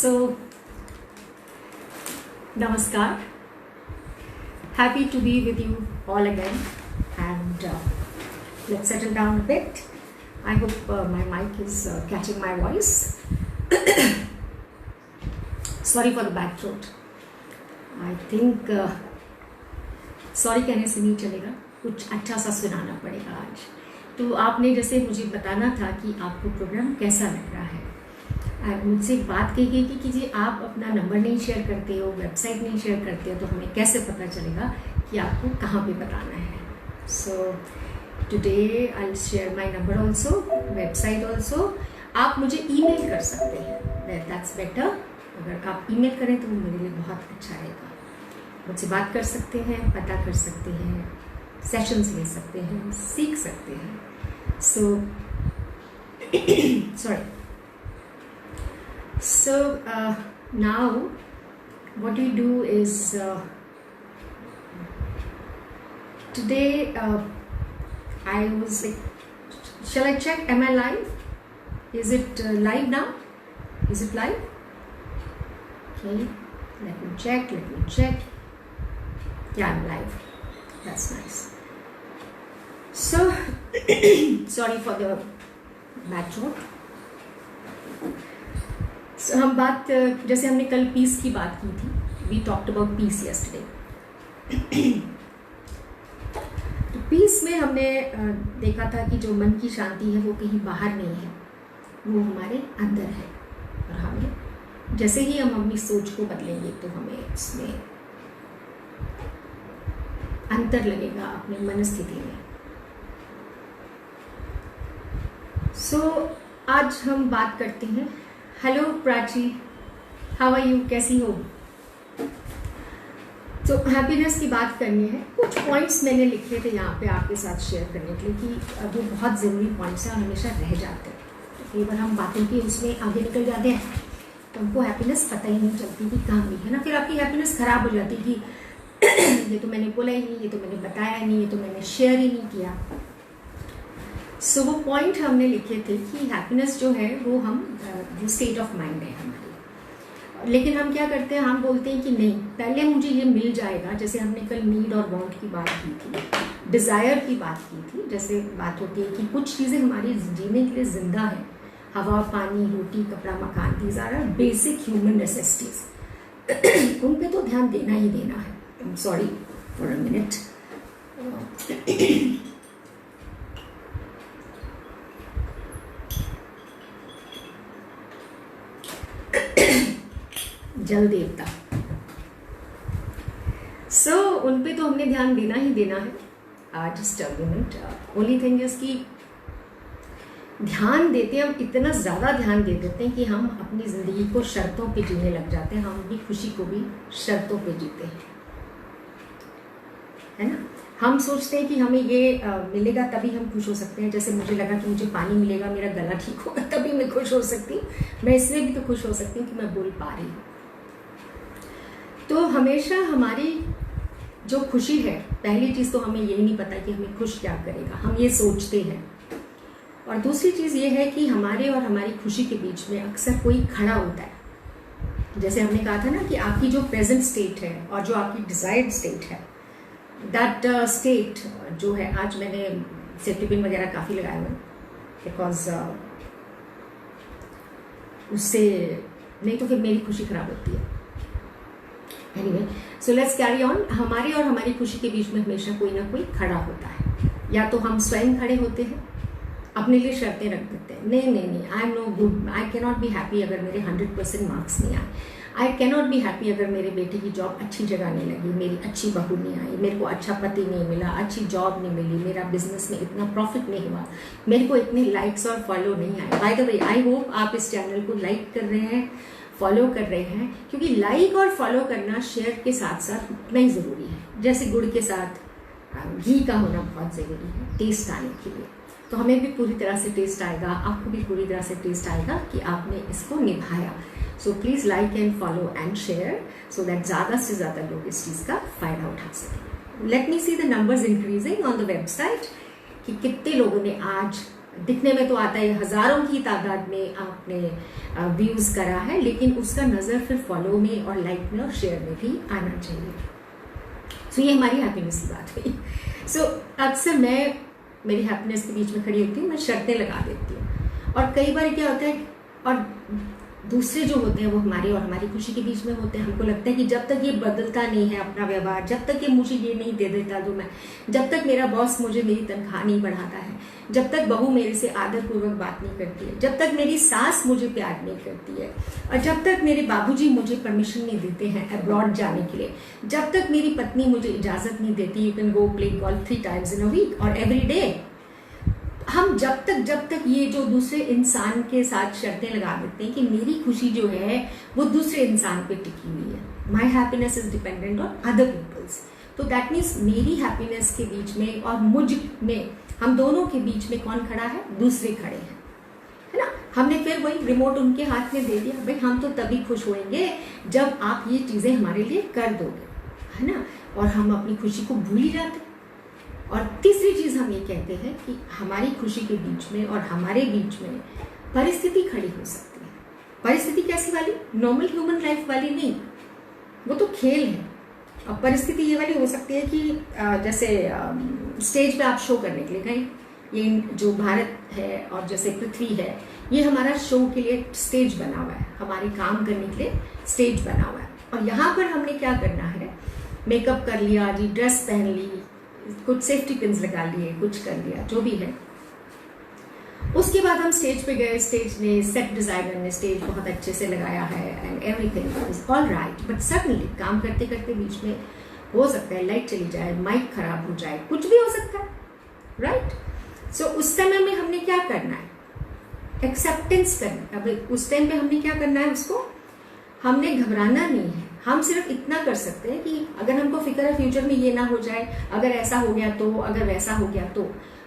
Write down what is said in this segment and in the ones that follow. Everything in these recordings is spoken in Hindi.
So, Namaskar. Happy to be with you all again, and let's settle down a bit. I hope my mic is catching my voice. Sorry for the bad throat. I think sorry कहने से नहीं चलेगा, कुछ अच्छा सा सुनाना पड़ेगा आज। तो आपने जैसे मुझे बताना था कि आपको प्रोग्राम कैसा लग रहा है, मुझसे एक बात कही गई कि जी आप अपना नंबर नहीं शेयर करते हो, वेबसाइट नहीं शेयर करते हो, तो हमें कैसे पता चलेगा कि आपको कहाँ पे बताना है। So today I will share my number also, website also. आप मुझे ईमेल कर सकते हैं, दैट्स बेटर। अगर आप ईमेल करें तो वो मेरे लिए बहुत अच्छा रहेगा। मुझसे बात कर सकते हैं, पता कर सकते हैं, सेशंस ले सकते हैं, सीख सकते हैं। So sorry. So now what we do is today I was like, shall I check, am I live? Is it live now? Is it live? Okay, let me check. Yeah, I'm live. That's nice. So sorry for the bad throat. So, हम बात, जैसे हमने कल पीस की बात की थी, we talked about peace yesterday. तो पीस में हमने देखा था कि जो मन की शांति है वो कहीं बाहर नहीं है, वो हमारे अंदर है। और हमें जैसे ही हम अपनी सोच को बदलेंगे तो हमें इसमें अंतर लगेगा अपनी मनस्थिति में। सो आज हम बात करते हैं। Hello Prachi, how are you, कैसी हो? तो हैप्पीनेस की बात करनी है। कुछ पॉइंट्स मैंने लिखे थे यहाँ पे आपके साथ शेयर करने के लिए कि वो बहुत ज़रूरी पॉइंट्स हैं और हमेशा रह जाते हैं। तो कई बार हम बातों की उसमें आगे निकल जाते हैं तो हमको हैप्पीनेस पता ही नहीं चलती कि कहाँ गई है ना। फिर आपकी हैप्पीनेस ख़राब हो जाती कि ये तो मैंने बोला ही नहीं, ये तो मैंने बताया नहीं, ये तो मैंने शेयर ही नहीं किया। सो वो पॉइंट हमने लिखे थे कि हैप्पीनेस जो है वो हम जो स्टेट ऑफ माइंड है हमारी। लेकिन हम क्या करते हैं, हम बोलते हैं कि नहीं, पहले मुझे ये मिल जाएगा। जैसे हमने कल नीड और वांट की बात की थी, डिज़ायर की बात की थी। जैसे बात होती है कि कुछ चीज़ें हमारी जीने के लिए जिंदा है, हवा, पानी, रोटी, कपड़ा, मकान, these are basic human necessities. उन पे तो ध्यान देना ही देना है। I am sorry for a minute. जल देवता। सो उन पे तो हमने ध्यान देना ही देना है। Just a minute. Only thing is कि ध्यान देते हैं, हम इतना ज़्यादा ध्यान दे देते हैं कि हम अपनी ज़िंदगी को शर्तों पे जीने लग जाते हैं। हम अपनी खुशी को भी शर्तों पे जीते हैं, है ना। हम सोचते हैं कि हमें ये मिलेगा तभी हम खुश हो सकते हैं। जैसे मुझे लगा कि मुझे पानी मिलेगा, मेरा गला ठीक होगा, तभी मैं खुश हो सकती हूँ। मैं इसलिए भी तो खुश हो सकती हूँ कि मैं बोल पा रही हूँ। तो हमेशा हमारी जो खुशी है, पहली चीज़ तो हमें यही नहीं पता कि हमें खुश क्या करेगा, हम ये सोचते हैं। और दूसरी चीज़ ये है कि हमारे और हमारी खुशी के बीच में अक्सर कोई खड़ा होता है। जैसे हमने कहा था ना कि आपकी जो प्रेजेंट स्टेट है और जो आपकी डिज़ायर्ड स्टेट है, दैट स्टेट जो है, आज मैंने सेफ्टी पिन वगैरह काफ़ी लगाए हुए बिकॉज उससे नहीं तो फिर मेरी खुशी खराब होती है। Anyway, so let's carry on. हमारी और हमारी खुशी के बीच में हमेशा कोई ना कोई खड़ा होता है। या तो हम स्वयं खड़े होते हैं, अपने लिए शर्तें रख देते हैं, नहीं, I am no good, I can not be happy अगर मेरे 100% मार्क्स नहीं आए, I can not be happy अगर मेरे बेटे की जॉब अच्छी जगह नहीं लगी, मेरी अच्छी बहू नहीं आई, मेरे को अच्छा पति नहीं मिला, अच्छी जॉब नहीं मिली, मेरा बिजनेस में इतना प्रॉफिट नहीं हुआ, मेरे को इतने लाइक्स और फॉलो नहीं आए। By the way, I hope आप इस चैनल को लाइक कर रहे हैं, फॉलो कर रहे हैं, क्योंकि लाइक और फॉलो करना शेयर के साथ साथ उतना ही ज़रूरी है। जैसे गुड़ के साथ घी का होना बहुत ज़रूरी है टेस्ट आने के लिए। तो हमें भी पूरी तरह से टेस्ट आएगा, आपको भी पूरी तरह से टेस्ट आएगा कि आपने इसको निभाया। So please like and follow and share so that ज़्यादा से ज़्यादा लोग इस चीज़ का फ़ायदा उठा सकें। Let me see the numbers increasing on the website कि कितने लोगों ने आज दिखने में तो आता है, हजारों की तादाद में आपने व्यूज करा है, लेकिन उसका नजर फिर फॉलो में और लाइक में और शेयर में भी आना चाहिए। सो ये हमारी हैप्पीनेस की बात हुई। सो अक्सर मैं मेरी हैप्पीनेस के बीच में खड़ी होती हूँ, मैं शर्तें लगा देती हूँ, और कई बार क्या होता है, और दूसरे जो होते हैं वो हमारे और हमारी खुशी के बीच में होते हैं। हमको लगता है कि जब तक ये बदलता नहीं है अपना व्यवहार, जब तक ये मुझे ये नहीं दे देता जो मैं, जब तक मेरा बॉस मुझे मेरी तनख्वाह नहीं बढ़ाता है, जब तक बहू मेरे से आदरपूर्वक बात नहीं करती है, जब तक मेरी सास मुझे प्यार नहीं करती है, और जब तक मेरे बाबूजी मुझे परमिशन नहीं देते हैं अब्रॉड जाने के लिए, जब तक मेरी पत्नी मुझे इजाजत नहीं देती you can go play golf 3 times in a week और एवरी डे, हम जब तक ये जो दूसरे इंसान के साथ शर्तें लगा देते हैं कि मेरी खुशी जो है वो दूसरे इंसान पे टिकी हुई है, my happiness is dependent on other peoples, तो दैट मीन्स मेरी हैप्पीनेस के बीच में और मुझ में, हम दोनों के बीच में कौन खड़ा है, दूसरे खड़े हैं, है ना। हमने फिर वही रिमोट उनके हाथ में दे दिया, भाई हम तो तभी खुश होंगे जब आप ये चीजें हमारे लिए कर दोगे, है ना, और हम अपनी खुशी को भूल ही जाते हैं। और तीसरी चीज हम ये कहते हैं कि हमारी खुशी के बीच में और हमारे बीच में परिस्थिति खड़ी हो सकती है। परिस्थिति कैसी वाली, नॉर्मल ह्यूमन लाइफ वाली नहीं, वो तो खेल है। अब परिस्थिति ये वाली हो सकती है कि जैसे स्टेज पे आप शो करने के लिए गए, ये जो भारत है और जैसे पृथ्वी है, ये हमारा शो के लिए स्टेज बना हुआ है, हमारे काम करने के लिए स्टेज बना हुआ है, और यहाँ पर हमने क्या करना है, मेकअप कर लिया जी, ड्रेस पहन ली, कुछ सेफ्टी पिन्स लगा लिए, कुछ कर लिया, जो भी है। उसके बाद हम स्टेज पे गए, स्टेज ने सेट डिजाइनर ने स्टेज बहुत अच्छे से लगाया है and everything is all right, but suddenly काम करते करते बीच में हो सकता है लाइट चली जाए, माइक खराब हो जाए, कुछ भी हो सकता है, राइट। सो उस समय में हमने क्या करना है, एक्सेप्टेंस करना। अब उस टाइम पे हमने क्या करना है, उसको हमने घबराना नहीं है, हम सिर्फ इतना कर सकते हैं कि अगर हमको फिक्र है फ्यूचर में ये ना हो जाए, अगर ऐसा हो गया तो, अगर वैसा हो गया तो,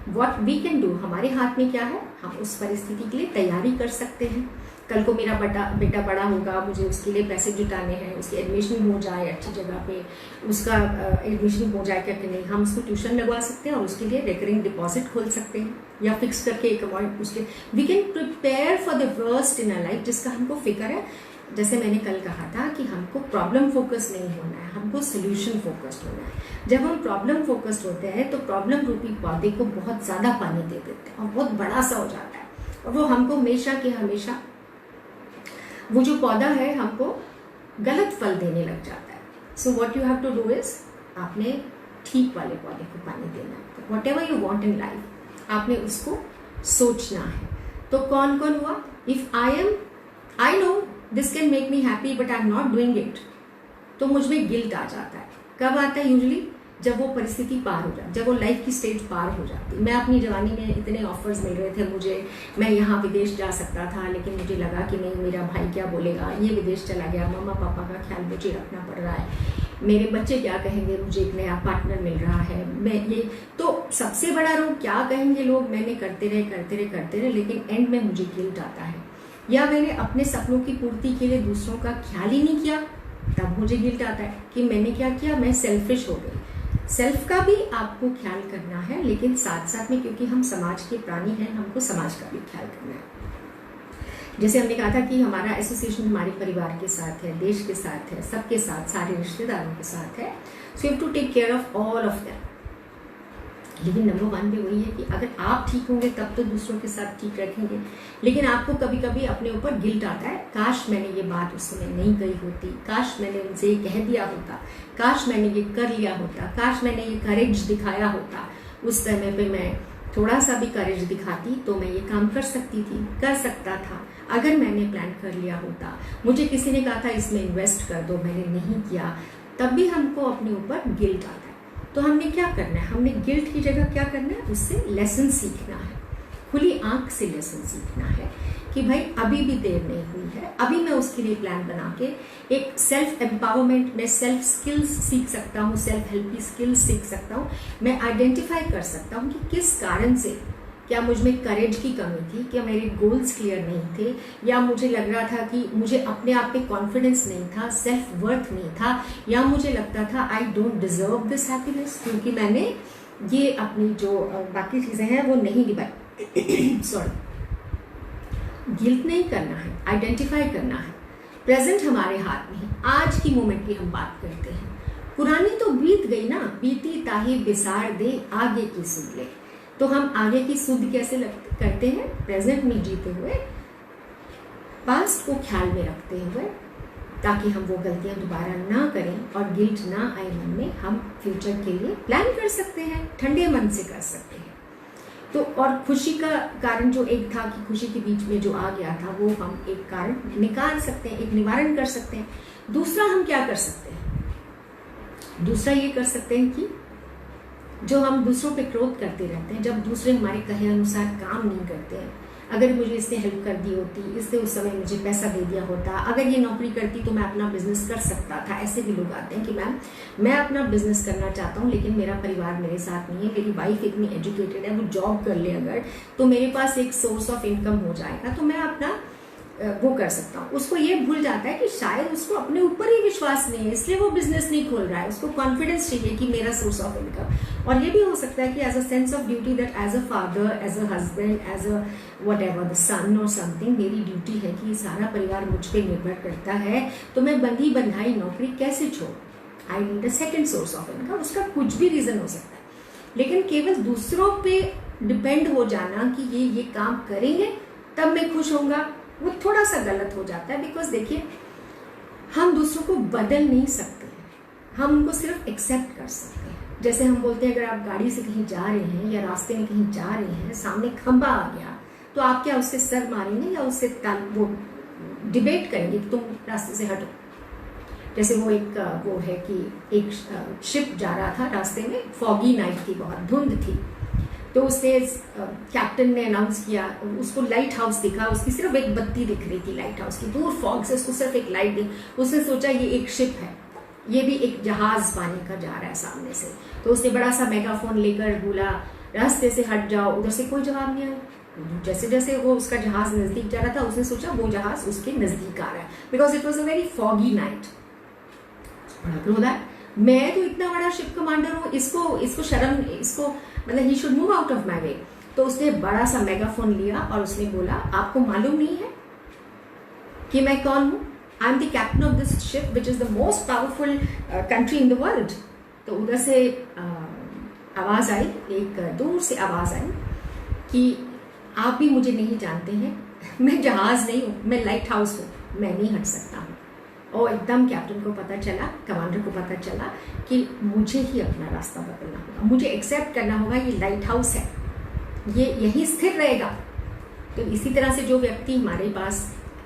व्हाट वी कैन डू, हमारे हाथ में क्या है, हम उस परिस्थिति के लिए तैयारी कर सकते हैं। कल को मेरा बेटा बड़ा होगा, मुझे उसके लिए पैसे जुटाने हैं, उसकी एडमिशन हो जाए अच्छी जगह पे, उसका एडमिशन हो जाए क्या कि नहीं, हम उसको ट्यूशन लगवा सकते हैं और उसके लिए रिकरिंग डिपॉजिट खोल सकते हैं, या फिक्स करके एक अमाउंट उसके, we can prepare for the worst in a life, जिसका हमको फिक्र है। जैसे मैंने कल कहा था कि हमको प्रॉब्लम फोकस नहीं होना है, हमको सोल्यूशन फोकस्ड होना है। जब हम प्रॉब्लम फोकस्ड होते हैं तो प्रॉब्लम रूपी पौधे को बहुत ज्यादा पानी दे देते हैं और बहुत बड़ा सा हो जाता है, और वो हमको हमेशा के हमेशा वो जो पौधा है हमको गलत फल देने लग जाता है। So what you have to do is, आपने ठीक वाले पौधे को पानी देना है। Whatever you want in life, आपने उसको सोचना है। तो कौन कौन हुआ, if I know this can make me happy but I am not doing it, तो मुझ में गिल्ट आ जाता है। कब आता है, यूजुअली जब वो परिस्थिति पार हो जाती, जब वो लाइफ की स्टेज पार हो जाती। मैं अपनी जवानी में इतने ऑफर्स मिल रहे थे मुझे, मैं यहाँ विदेश जा सकता था, लेकिन मुझे लगा कि नहीं, मेरा भाई क्या बोलेगा, ये विदेश चला गया, मम्मा पापा का ख्याल मुझे रखना पड़ रहा है, मेरे बच्चे क्या कहेंगे, मुझे एक नया पार्टनर मिल रहा है, मैं ये, तो सबसे बड़ा रोग क्या कहेंगे लोग, मैंने करते रहे, लेकिन एंड में मुझे गिल्ट आता है। या मैंने अपने सपनों की पूर्ति के लिए दूसरों का ख्याल ही नहीं किया, तब मुझे गिल्ट आता है कि मैंने क्या किया, मैं सेल्फिश हो गई। सेल्फ का भी आपको ख्याल करना है, लेकिन साथ साथ में, क्योंकि हम समाज के प्राणी हैं, हमको समाज का भी ख्याल करना है। जैसे हमने कहा था कि हमारा एसोसिएशन हमारे परिवार के साथ है, देश के साथ है, सबके साथ, सारे रिश्तेदारों के साथ है। So you have to take care of all of them. लेकिन नंबर 1 पे वही है कि अगर आप ठीक होंगे तब तो दूसरों के साथ ठीक रखेंगे। लेकिन आपको कभी कभी अपने ऊपर गिल्ट आता है, काश मैंने ये बात उस समय नहीं कही होती, काश मैंने उनसे ये कह दिया होता, काश मैंने ये कर लिया होता, काश मैंने ये करेज दिखाया होता, उस समय पे मैं थोड़ा सा भी करेज दिखाती तो मैं ये काम कर सकती थी, कर सकता था, अगर मैंने प्लान कर लिया होता, मुझे किसी ने कहा था इसमें इन्वेस्ट कर दो, मैंने नहीं किया, तब भी हमको अपने ऊपर गिल्ट आता है। तो हमने क्या करना है, हमने गिल्ट की जगह क्या करना है, उससे लेसन सीखना है, खुली आंख से लेसन सीखना है कि भाई अभी भी देर नहीं हुई है, अभी मैं उसके लिए प्लान बना के एक सेल्फ एम्पावरमेंट में सेल्फ स्किल्स सीख सकता हूँ, सेल्फ हेल्प की स्किल्स सीख सकता हूँ। मैं आइडेंटिफाई कर सकता हूँ कि किस कारण से, क्या मुझ में करेज की कमी थी, क्या मेरे गोल्स क्लियर नहीं थे, या मुझे लग रहा था कि मुझे अपने आप पे कॉन्फिडेंस नहीं था, सेल्फ वर्थ नहीं था, या मुझे लगता था I don't deserve this happiness क्योंकि मैंने ये अपनी जो बाकी चीजें हैं वो नहीं निभाई। गिल्ट नहीं करना है, आइडेंटिफाई करना है। प्रेजेंट हमारे हाथ में है, आज की मोमेंट की हम बात करते हैं। पुरानी तो बीत गई ना, बीती ताही बिसार दे, आगे की सुध ले। तो हम आगे की सुध कैसे करते हैं? प्रेजेंट में जीते हुए, पास्ट को ख्याल में रखते हुए, ताकि हम वो गलतियां दोबारा ना करें और गिल्ट ना आए मन में। हम फ्यूचर के लिए प्लान कर सकते हैं, ठंडे मन से कर सकते हैं। तो और खुशी का कारण जो एक था कि खुशी के बीच में जो आ गया था, वो हम एक कारण निकाल सकते हैं, एक निवारण कर सकते हैं। दूसरा हम क्या कर सकते हैं? दूसरा ये कर सकते हैं कि जो हम दूसरों पे क्रोध करते रहते हैं, जब दूसरे हमारे कहे अनुसार काम नहीं करते हैं, अगर मुझे इसने हेल्प कर दी होती, इसने उस समय मुझे पैसा दे दिया होता, अगर ये नौकरी करती तो मैं अपना बिजनेस कर सकता था। ऐसे भी लोग आते हैं कि मैम मैं अपना बिजनेस करना चाहता हूँ लेकिन मेरा परिवार मेरे साथ नहीं है, मेरी वाइफ इतनी एजुकेटेड है, वो जॉब कर ले अगर, तो मेरे पास एक सोर्स ऑफ इनकम हो जाएगा, तो मैं अपना वो कर सकता हूँ। उसको ये भूल जाता है कि शायद उसको अपने ऊपर ही विश्वास नहीं है, इसलिए वो बिजनेस नहीं खोल रहा है। उसको कॉन्फिडेंस चाहिए कि मेरा सोर्स ऑफ इनकम। और ये भी हो सकता है कि as a sense of duty, that as a father, as a husband, as a whatever the son or something, मेरी ड्यूटी है कि सारा परिवार मुझ पर निर्भर करता है, तो मैं बंधी बंधाई नौकरी कैसे छोड़? I need a second source of income. उसका कुछ भी रीजन हो सकता है, लेकिन केवल दूसरों पे डिपेंड हो जाना कि ये काम करेंगे तब मैं खुश होऊंगा, वो थोड़ा सा गलत हो जाता है। बिकॉज देखिए, हम दूसरों को बदल नहीं सकते, हम उनको सिर्फ एक्सेप्ट कर सकते हैं। जैसे हम बोलते हैं, अगर आप गाड़ी से कहीं जा रहे हैं या रास्ते में कहीं जा रहे हैं, सामने खंबा आ गया, तो आप क्या उससे सर मारेंगे या उससे वो डिबेट करेंगे कि तुम रास्ते से हटो? जैसे वो है कि एक शिप जा रहा था रास्ते में, फॉगी नाइट थी, बहुत धुंध थी, तो उसने कैप्टन ने अनाउंस किया, उसको लाइट हाउस दिखा, उसकी सिर्फ एक बत्ती दिख रही थी लाइट हाउस की, दूर फॉग से उसको सिर्फ एक लाइट दिख। उसने सोचा ये एक शिप है, ये भी एक जहाज पानी का जा रहा है सामने से। तो उसने बड़ा सा मेगाफोन लेकर बोला, रास्ते से हट जाओ। उधर से कोई जवाब नहीं आया। जैसे जैसे वो उसका जहाज नजदीक जा रहा था, उसने सोचा वो जहाज उसके नजदीक आ रहा है, because it was a very foggy night. बड़ा क्रोध है, मैं तो इतना बड़ा शिप कमांडर हूँ, इसको शर्म, इसको मतलब he should move out of my way. तो उसने बड़ा सा मेगाफोन लिया और उसने बोला, आपको मालूम नहीं है कि मैं कौन हूँ? I am the captain of this ship which is the most powerful country in the world. तो उधर से आवाज आई, एक दूर से आवाज आई कि आप भी मुझे नहीं जानते हैं, मैं जहाज नहीं हूँ, मैं लाइट हाउस हूँ, मैं नहीं हट सकता हूँ। और एकदम कैप्टन को पता चला, कमांडर को पता चला कि मुझे ही अपना रास्ता बदलना होगा, मुझे एक्सेप्ट करना होगा ये लाइट हाउस है, ये यही स्थिर रहेगा। तो इसी तरह से जो व्यक्ति हमारे पास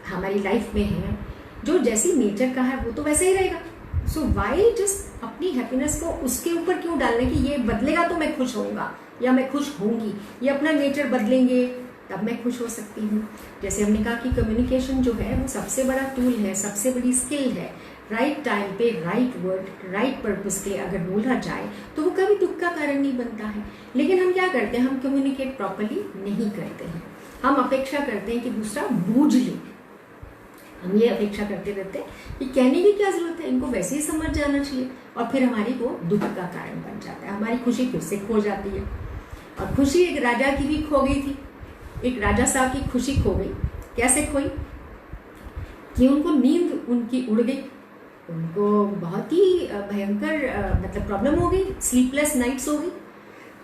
हमारी लाइफ में है, जो जैसी नेचर का है वो तो वैसे ही रहेगा। सो वाई जस्ट अपनी हैप्पीनेस को उसके ऊपर क्यों डालने कि ये बदलेगा तो मैं खुश होऊंगा या मैं खुश होंगी, ये अपना नेचर बदलेंगे तब मैं खुश हो सकती हूँ। जैसे हमने कहा कि कम्युनिकेशन जो है वो सबसे बड़ा टूल है, सबसे बड़ी स्किल है। राइट टाइम पे राइट वर्ड राइट पर्पस के अगर बोला जाए तो वो कभी दुख का कारण नहीं बनता है। लेकिन हम क्या करते हैं, हम कम्युनिकेट प्रॉपरली नहीं करते हैं। हम अपेक्षा करते हैं कि दूसरा बूझ ले, हम ये अपेक्षा करते रहते हैं कि कहने की क्या जरूरत है, इनको वैसे ही समझ जाना चाहिए, और फिर हमारी वो दुख का कारण बन जाता है, हमारी खुशी फिर से खो जाती है। और खुशी एक राजा की भी खो गई थी, एक राजा साहब की खुशी खो गई। कैसे खोई? कि उनको नींद उनकी उड़ गई, उनको बहुत ही भयंकर मतलब प्रॉब्लम हो गई, स्लीपलेस नाइट्स हो गई।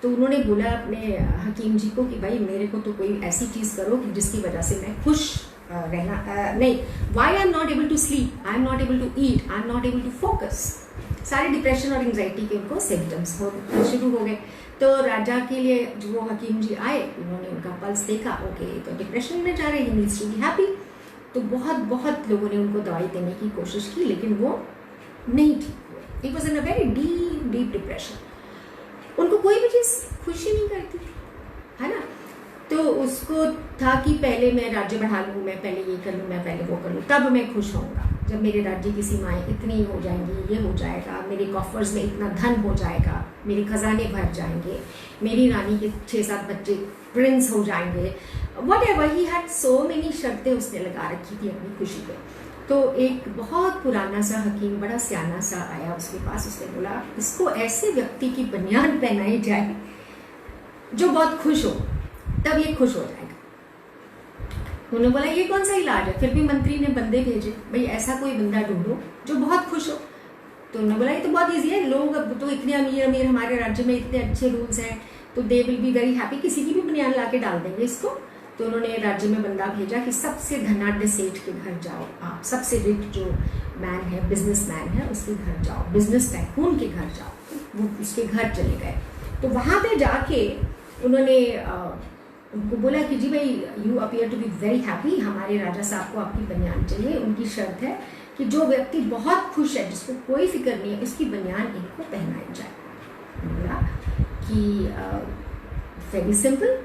तो उन्होंने बोला अपने हकीम जी को कि भाई मेरे को तो कोई ऐसी चीज़ करो कि जिसकी वजह से मैं खुश रहना, नहीं, why I am not able to sleep, I am not able to eat, I am not able to focus. सारे डिप्रेशन और एंग्जाइटी के उनको सिम्टम्स शुरू हो गए। तो राजा के लिए जो वो हकीम जी आए, उन्होंने उनका पल्स देखा, ओके तो डिप्रेशन में जा रहे हैं, नीड्स टू बी हैप्पी। तो बहुत लोगों ने उनको दवाई देने की कोशिश की, लेकिन वो नहीं ठीक हुए। It was in a very deep depression. उनको कोई भी चीज़ खुशी नहीं करती थी, है ना। तो उसको था कि पहले मैं राज्य बढ़ा लूँ, मैं पहले ये कर लूँ, मैं पहले वो कर लूँ, तब मैं खुश होऊंगा। जब मेरे राज्य की सीमाएं इतनी हो जाएंगी, ये हो जाएगा, मेरे कॉफर्स में इतना धन हो जाएगा, मेरे खजाने भर जाएंगे, मेरी रानी के 6-7 बच्चे प्रिंस हो जाएंगे, what ever he had so many शर्तें उसने लगा रखी थी अपनी खुशी पे। तो एक बहुत पुराना सा हकीम, बड़ा सियाना सा आया उसके पास, उसने बोला इसको ऐसे व्यक्ति की बनियान पहनाई जाए जो बहुत खुश हो, तब ये खुश हो जाएगा। उन्होंने बोला ये कौन सा इलाज है। फिर भी मंत्री ने बंदे भेजे, भाई ऐसा कोई बंदा ढूंढो जो बहुत खुश हो। तो उन्होंने बोला ये तो बहुत ईजी है, लोग अब तो इतने अमीर अमीर हमारे राज्य में, इतने अच्छे रूल्स हैं, तो they will be very happy, किसी की भी बनियान ला के डाल देंगे इसको। तो उन्होंने राज्य में बंदा भेजा कि सबसे धनाढ़ सेठ के घर जाओ आप, सबसे रिच जो मैन है, बिजनेस मैन है, उसके घर जाओ, बिजनेस टाइकून के घर जाओ। वो उसके घर चले गए। तो वहाँ पे जाके उन्होंने उनको बोला कि जी भाई you appear to be very happy, हमारे राजा साहब को आपकी बनियान चाहिए। उनकी शर्त है कि जो व्यक्ति बहुत खुश है, जिसको कोई फिक्र नहीं है, उसकी बनियान इनको पहनाई जाए। बोला कि वेरी सिंपल,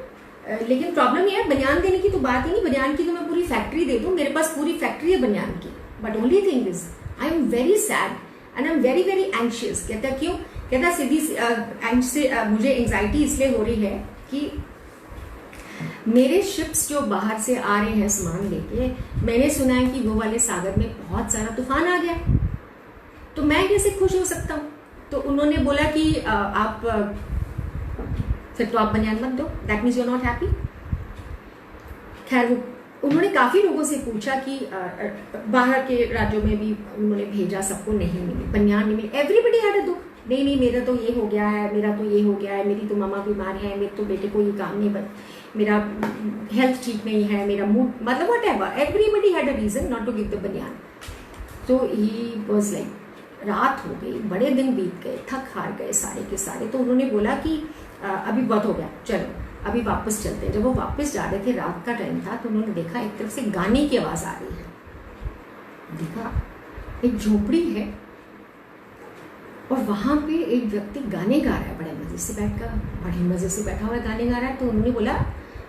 लेकिन प्रॉब्लम ये है बनियान देने की तो बात ही नहीं, बनियान की तो मैं पूरी फैक्ट्री दे दूँ, मेरे पास पूरी फैक्ट्री है बनियान की, but only thing is I am very sad and I am very very anxious. कहता क्यों? कहता सीधी मुझे एंजाइटी इसलिए हो रही है कि मेरे शिप्स जो बाहर से आ रहे हैं सामान लेके, मैंने सुना है कि वो वाले सागर में बहुत सारा तूफान आ गया, तो मैं कैसे खुश हो सकता हूँ। तो उन्होंने बोला कि आप फिर तो आप बनियान मत दो, that means you are not happy. खैर उन्होंने काफी लोगों से पूछा कि बाहर के राज्यों में भी उन्होंने भेजा, सबको नहीं मिली बनियान, नहीं मिली। एवरीबडी हैड अ दुख, नहीं मेरा तो ये हो गया है, मेरा तो ये हो गया है, मेरी तो मामा बीमार है, मेरे तो बेटे को ये काम नहीं बन, मेरा हेल्थ ठीक नहीं है, मेरा मूड, मतलब whatever, everybody had a reason not to give the बनियान। तो ही वॉज लाइक, रात हो गई, बड़े दिन बीत गए, थक हार गए सारे के सारे। तो उन्होंने बोला कि अभी बहुत हो गया, चलो अभी वापस चलते हैं। जब वो वापस जा रहे थे, रात का टाइम था, तो उन्होंने देखा एक तरफ से गाने की आवाज आ रही है। देखा एक झोपड़ी है और वहां पे एक व्यक्ति गाने गा रहा है, बड़े मजे से बैठा हुआ गाने गा रहा है। तो उन्होंने बोला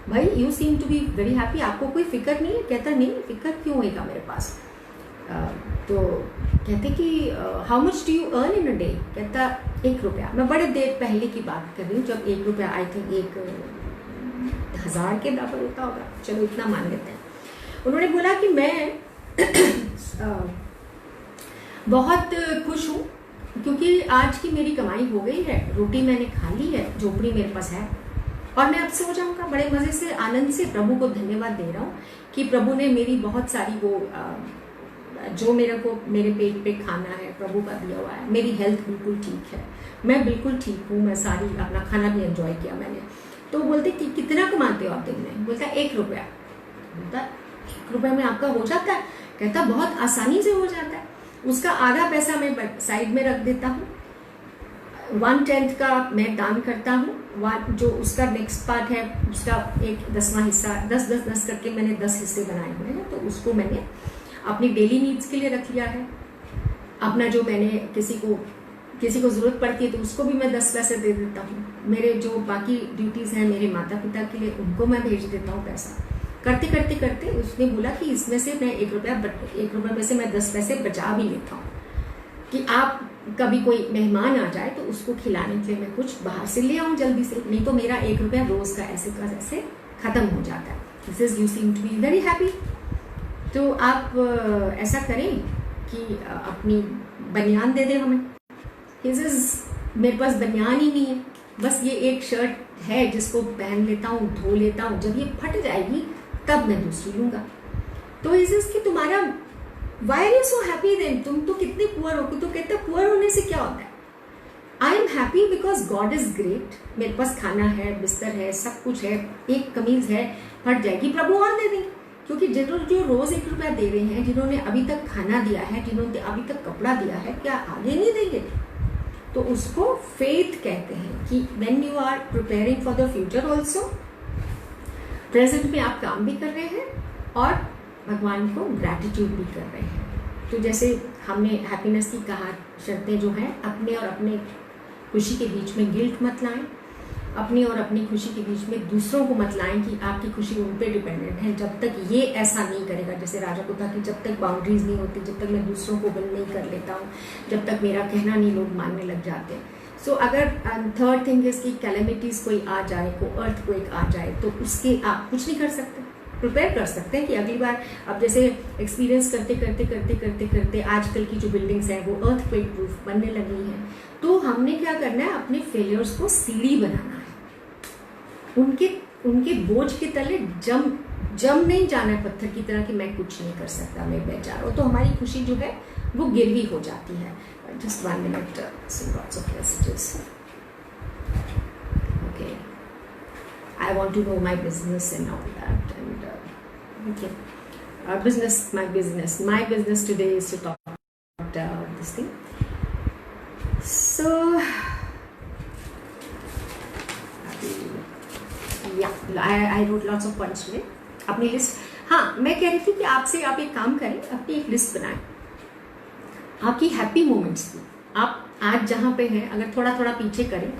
भाई you seem to be very happy, आपको कोई फिक्र नहीं है? कहता नहीं, फिक्र क्यों होएगा मेरे पास। तो कहते कि how much do you earn in a day? कहता 1 रुपया। मैं बड़े देर पहले की बात कर रही हूँ, जब 1 रुपया आई थिंक 1,000 के बराबर होता होगा, चलो इतना मान लेते हैं। उन्होंने बोला कि मैं बहुत खुश हूँ क्योंकि आज की मेरी कमाई हो गई है, रोटी मैंने खा ली है, झोपड़ी मेरे पास है और मैं अब सो जाऊँगा। बड़े मज़े से, आनंद से प्रभु को धन्यवाद दे रहा हूँ कि प्रभु ने मेरी बहुत सारी वो जो मेरे को मेरे पेट पे खाना है प्रभु का दिया हुआ है, मेरी हेल्थ बिल्कुल ठीक है, मैं बिल्कुल ठीक हूँ, मैं सारी अपना खाना भी एंजॉय किया मैंने। तो बोलते कि कितना कमाते हो आप दिन में? बोलता 1 रुपया। बोलता 1 रुपया में आपका हो जाता है? कहता बहुत आसानी से हो जाता है। उसका आधा पैसा मैं साइड में रख देता हूँ, 1/10 का मैं दान करता हूँ, जो उसका नेक्स्ट पार्ट है उसका 1/10वां हिस्सा, 10 करके मैंने 10 हिस्से बनाए हुए हैं, तो उसको मैंने अपनी डेली नीड्स के लिए रख लिया है। अपना जो मैंने किसी को ज़रूरत पड़ती है तो उसको भी मैं 10 पैसे दे देता हूँ। मेरे जो बाकी ड्यूटीज़ हैं मेरे माता पिता के लिए, उनको मैं भेज देता हूँ पैसा। करते करते करते उसने बोला कि इसमें से मैं 1 रुपया में से मैं 10 पैसे बचा भी लेता हूँ कि आप कभी कोई मेहमान आ जाए तो उसको खिलाने के लिए मैं कुछ बाहर से ले आऊँ जल्दी से, नहीं तो मेरा 1 रुपया रोज का ऐसे खत्म हो जाता है। This is you seem to be very happy. तो आप ऐसा करें कि अपनी बनियान दे दें हमें। मेरे पास बनियान ही नहीं है, बस ये एक शर्ट है जिसको पहन लेता हूँ, धो लेता हूँ, जब ये फट जाएगी तब मैं दूसरी लूँगा। तो कि तुम्हारा why are you so happy then, तुम तो कितने पुअर हो। तो कहते हैं पुअर होने से क्या होता है? I am happy because God is great, मेरे पास खाना है, बिस्तर है, सब कुछ है, एक कमीज है, फट जाएगी प्रभु और दे देंगे। क्योंकि जिन्होंने जो रोज 1 रुपया दे रहे हैं, जिन्होंने अभी तक खाना दिया है, जिन्होंने अभी तक कपड़ा दिया है, क्या आगे नहीं देंगे? तो उसको फेथ कहते हैं कि when you are preparing for the future also, present में आप काम भी कर रहे हैं और भगवान को ग्रैटिट्यूड भी कर रहे हैं। तो जैसे हमने हैप्पीनेस की कहा, शर्तें जो हैं, अपने और अपने खुशी के बीच में गिल्ट मत लाएं, अपनी और अपनी खुशी के बीच में दूसरों को मत लाएं कि आपकी खुशी उन पे डिपेंडेंट है। जब तक ये ऐसा नहीं करेगा, जैसे राजा को था कि जब तक बाउंड्रीज नहीं होती, जब तक मैं दूसरों को विन नहीं कर लेता हूँ, जब तक मेरा कहना नहीं लोग मानने लग जाते हैं। सो अगर थर्ड थिंग इज कि कैलेमिटीज कोई आ जाए, को अर्थक्वेक आ जाए, तो उसके आप कुछ नहीं कर सकते, प्रिपेयर कर सकते हैं कि अगली बार अब जैसे एक्सपीरियंस करते आजकल की जो बिल्डिंग्स हैं वो अर्थक्वेक प्रूफ बनने लगी हैं। तो हमने क्या करना है, अपने फेलियर्स को सीढ़ी बनाना है, उनके बोझ के तले जम नहीं जाना है पत्थर की तरह कि मैं कुछ नहीं कर सकता, मैं बेचारा, तो हमारी खुशी जो है वो गिरवी हो जाती है. Just 1 minute, some lots of messages. Okay, I want to know my business and all that, and okay, my business today is to talk about this thing. So yeah, I wrote lots of points today. अपनी लिस्ट, हाँ मैं कह रही थी कि आपसे आप एक काम करें, अपनी एक लिस्ट बनाएं आपकी हैप्पी मोमेंट्स की. आप आज जहाँ पे हैं अगर थोड़ा थोड़ा पीछे करें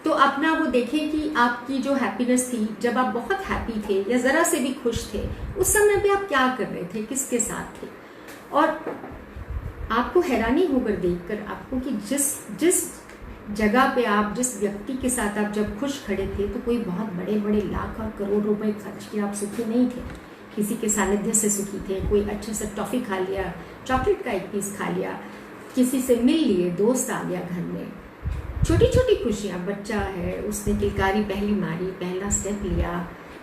तो अपना वो देखें कि आपकी जो हैप्पीनेस थी जब आप बहुत हैप्पी थे या ज़रा से भी खुश थे, उस समय पे आप क्या कर रहे थे, किसके साथ थे. और आपको हैरानी होकर देखकर आपको कि जिस जगह पे आप, जिस व्यक्ति के साथ आप जब खुश खड़े थे तो कोई बहुत बड़े बड़े लाख और करोड़ रुपए खर्च किए आप सुखी नहीं थे, किसी के सानिध्य से सुखी थे. कोई अच्छा सा टॉफ़ी खा लिया, चॉकलेट का एक पीस खा लिया, किसी से मिल लिए, दोस्त आ गया घर में, छोटी छोटी खुशियाँ. बच्चा है, उसने किलकारी पहली मारी, पहला स्टेप लिया,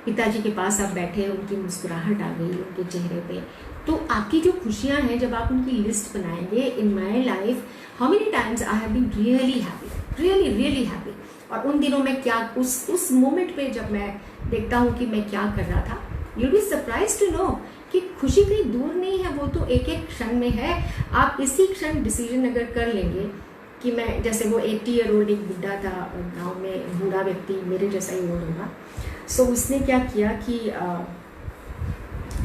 पिताजी के पास आप बैठे, उनकी मुस्कुराहट आ गई उनके चेहरे पे. तो आपकी जो खुशियाँ हैं जब आप उनकी लिस्ट बनाएंगे, in my life how many times I have been really happy, really happy. और उन दिनों में क्या, उस मोमेंट पे जब मैं देखता हूँ कि मैं क्या कर रहा था, you be surprise to know कि खुशी कहीं दूर नहीं है, वो तो एक एक क्षण में है. आप इसी क्षण डिसीजन अगर कर लेंगे कि मैं, जैसे वो 80 year old एक बुढ़ा था गांव में, बूढ़ा व्यक्ति मेरे जैसा ही ओल्ड होगा. सो उसने क्या किया कि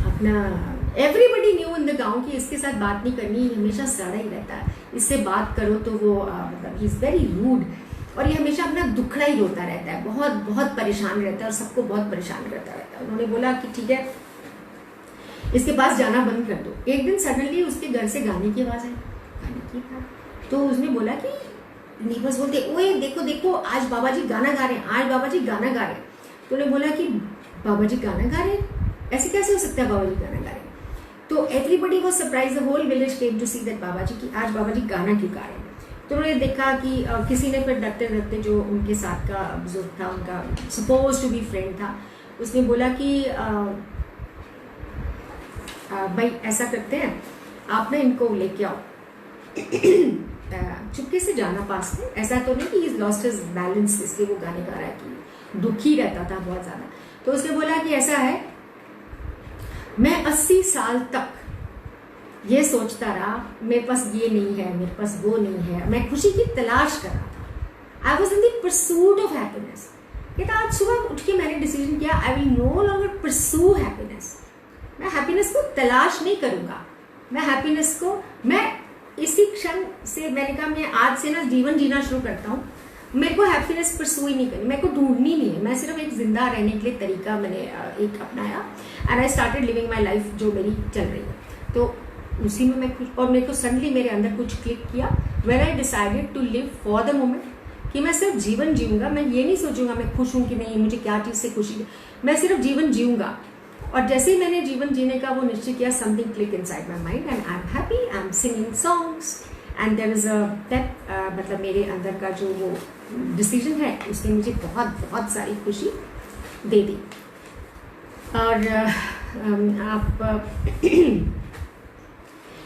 अपना एवरीबडी न्यू इन द गांव कि इसके साथ बात नहीं करनी, हमेशा सड़ा ही रहता है, इससे बात करो तो वो मतलब ही इज़ वेरी रूड, और ये हमेशा अपना दुखड़ा ही रोता रहता है, बहुत बहुत परेशान रहता है और सबको बहुत परेशान करता रहता है. उन्होंने बोला कि ठीक है, इसके पास जाना बंद कर दो. एक दिन सडनली उसके घर से गाने की आवाज़ आई, गाने की था, तो उसने बोला कि नीबर्स बोलते, ओए देखो देखो आज बाबा जी गाना गा रहे हैं, आज बाबा जी गाना गा रहे हैं. तो उन्हें बोला कि बाबा जी गाना गा रहे हैं, ऐसे कैसे हो सकता है बाबा जी गाना गा रहे हैं. तो everybody was surprise, the whole village came to see that Baba ji की आज बाबा जी गाना क्यों गा रहे हैं. तो उन्होंने देखा कि किसी ने फिर डरते डरते, जो उनके साथ का बुजुर्ग था, उनका सपोज टू बी फ्रेंड था, उसने बोला कि भाई ऐसा करते हैं, आप ना इनको लेके आओ, चुपके से जाना पास में, ऐसा तो नहीं कि ही लॉस्ट हिज बैलेंस इसलिए वो गाने गा रहा है, कि दुखी रहता था बहुत ज़्यादा. तो उसने बोला कि ऐसा है, मैं 80 साल तक ये सोचता रहा, मेरे पास ये नहीं है, मेरे पास वो नहीं है, मैं खुशी की तलाश कर रहा था. I was in the pursuit of happiness. कहता आज सुबह उठ के मैंने डिसीजन किया, I will no longer pursue happiness. मैं हैप्पीनेस को तलाश नहीं करूँगा, मैं हैप्पीनेस को, मैं इसी क्षण से मैंने कहा मैं आज से ना जीवन जीना शुरू करता हूँ. मेरे को हैप्पीनेस परसू ही नहीं करनी, मेरे को ढूंढनी नहीं है, मैं सिर्फ एक जिंदा रहने के लिए तरीका मैंने एक अपनाया, and I started living my life जो मेरी चल रही है. तो उसी में मैं खुश, और मेरे को सडनली मेरे अंदर कुछ क्लिक किया when I decided to live for the moment, कि मैं सिर्फ जीवन जीऊँगा. मैं ये नहीं सोचूंगा मैं खुश हूँ कि नहीं, मुझे क्या चीज़ से खुशी, मैं सिर्फ जीवन जीऊँगा. और जैसे ही मैंने जीवन जीने का वो निश्चय किया, something click inside my mind and I am happy, I am singing songs and there is a that, मतलब मेरे अंदर का जो वो डिसीजन है उसने मुझे बहुत बहुत सारी खुशी दे दी. और आप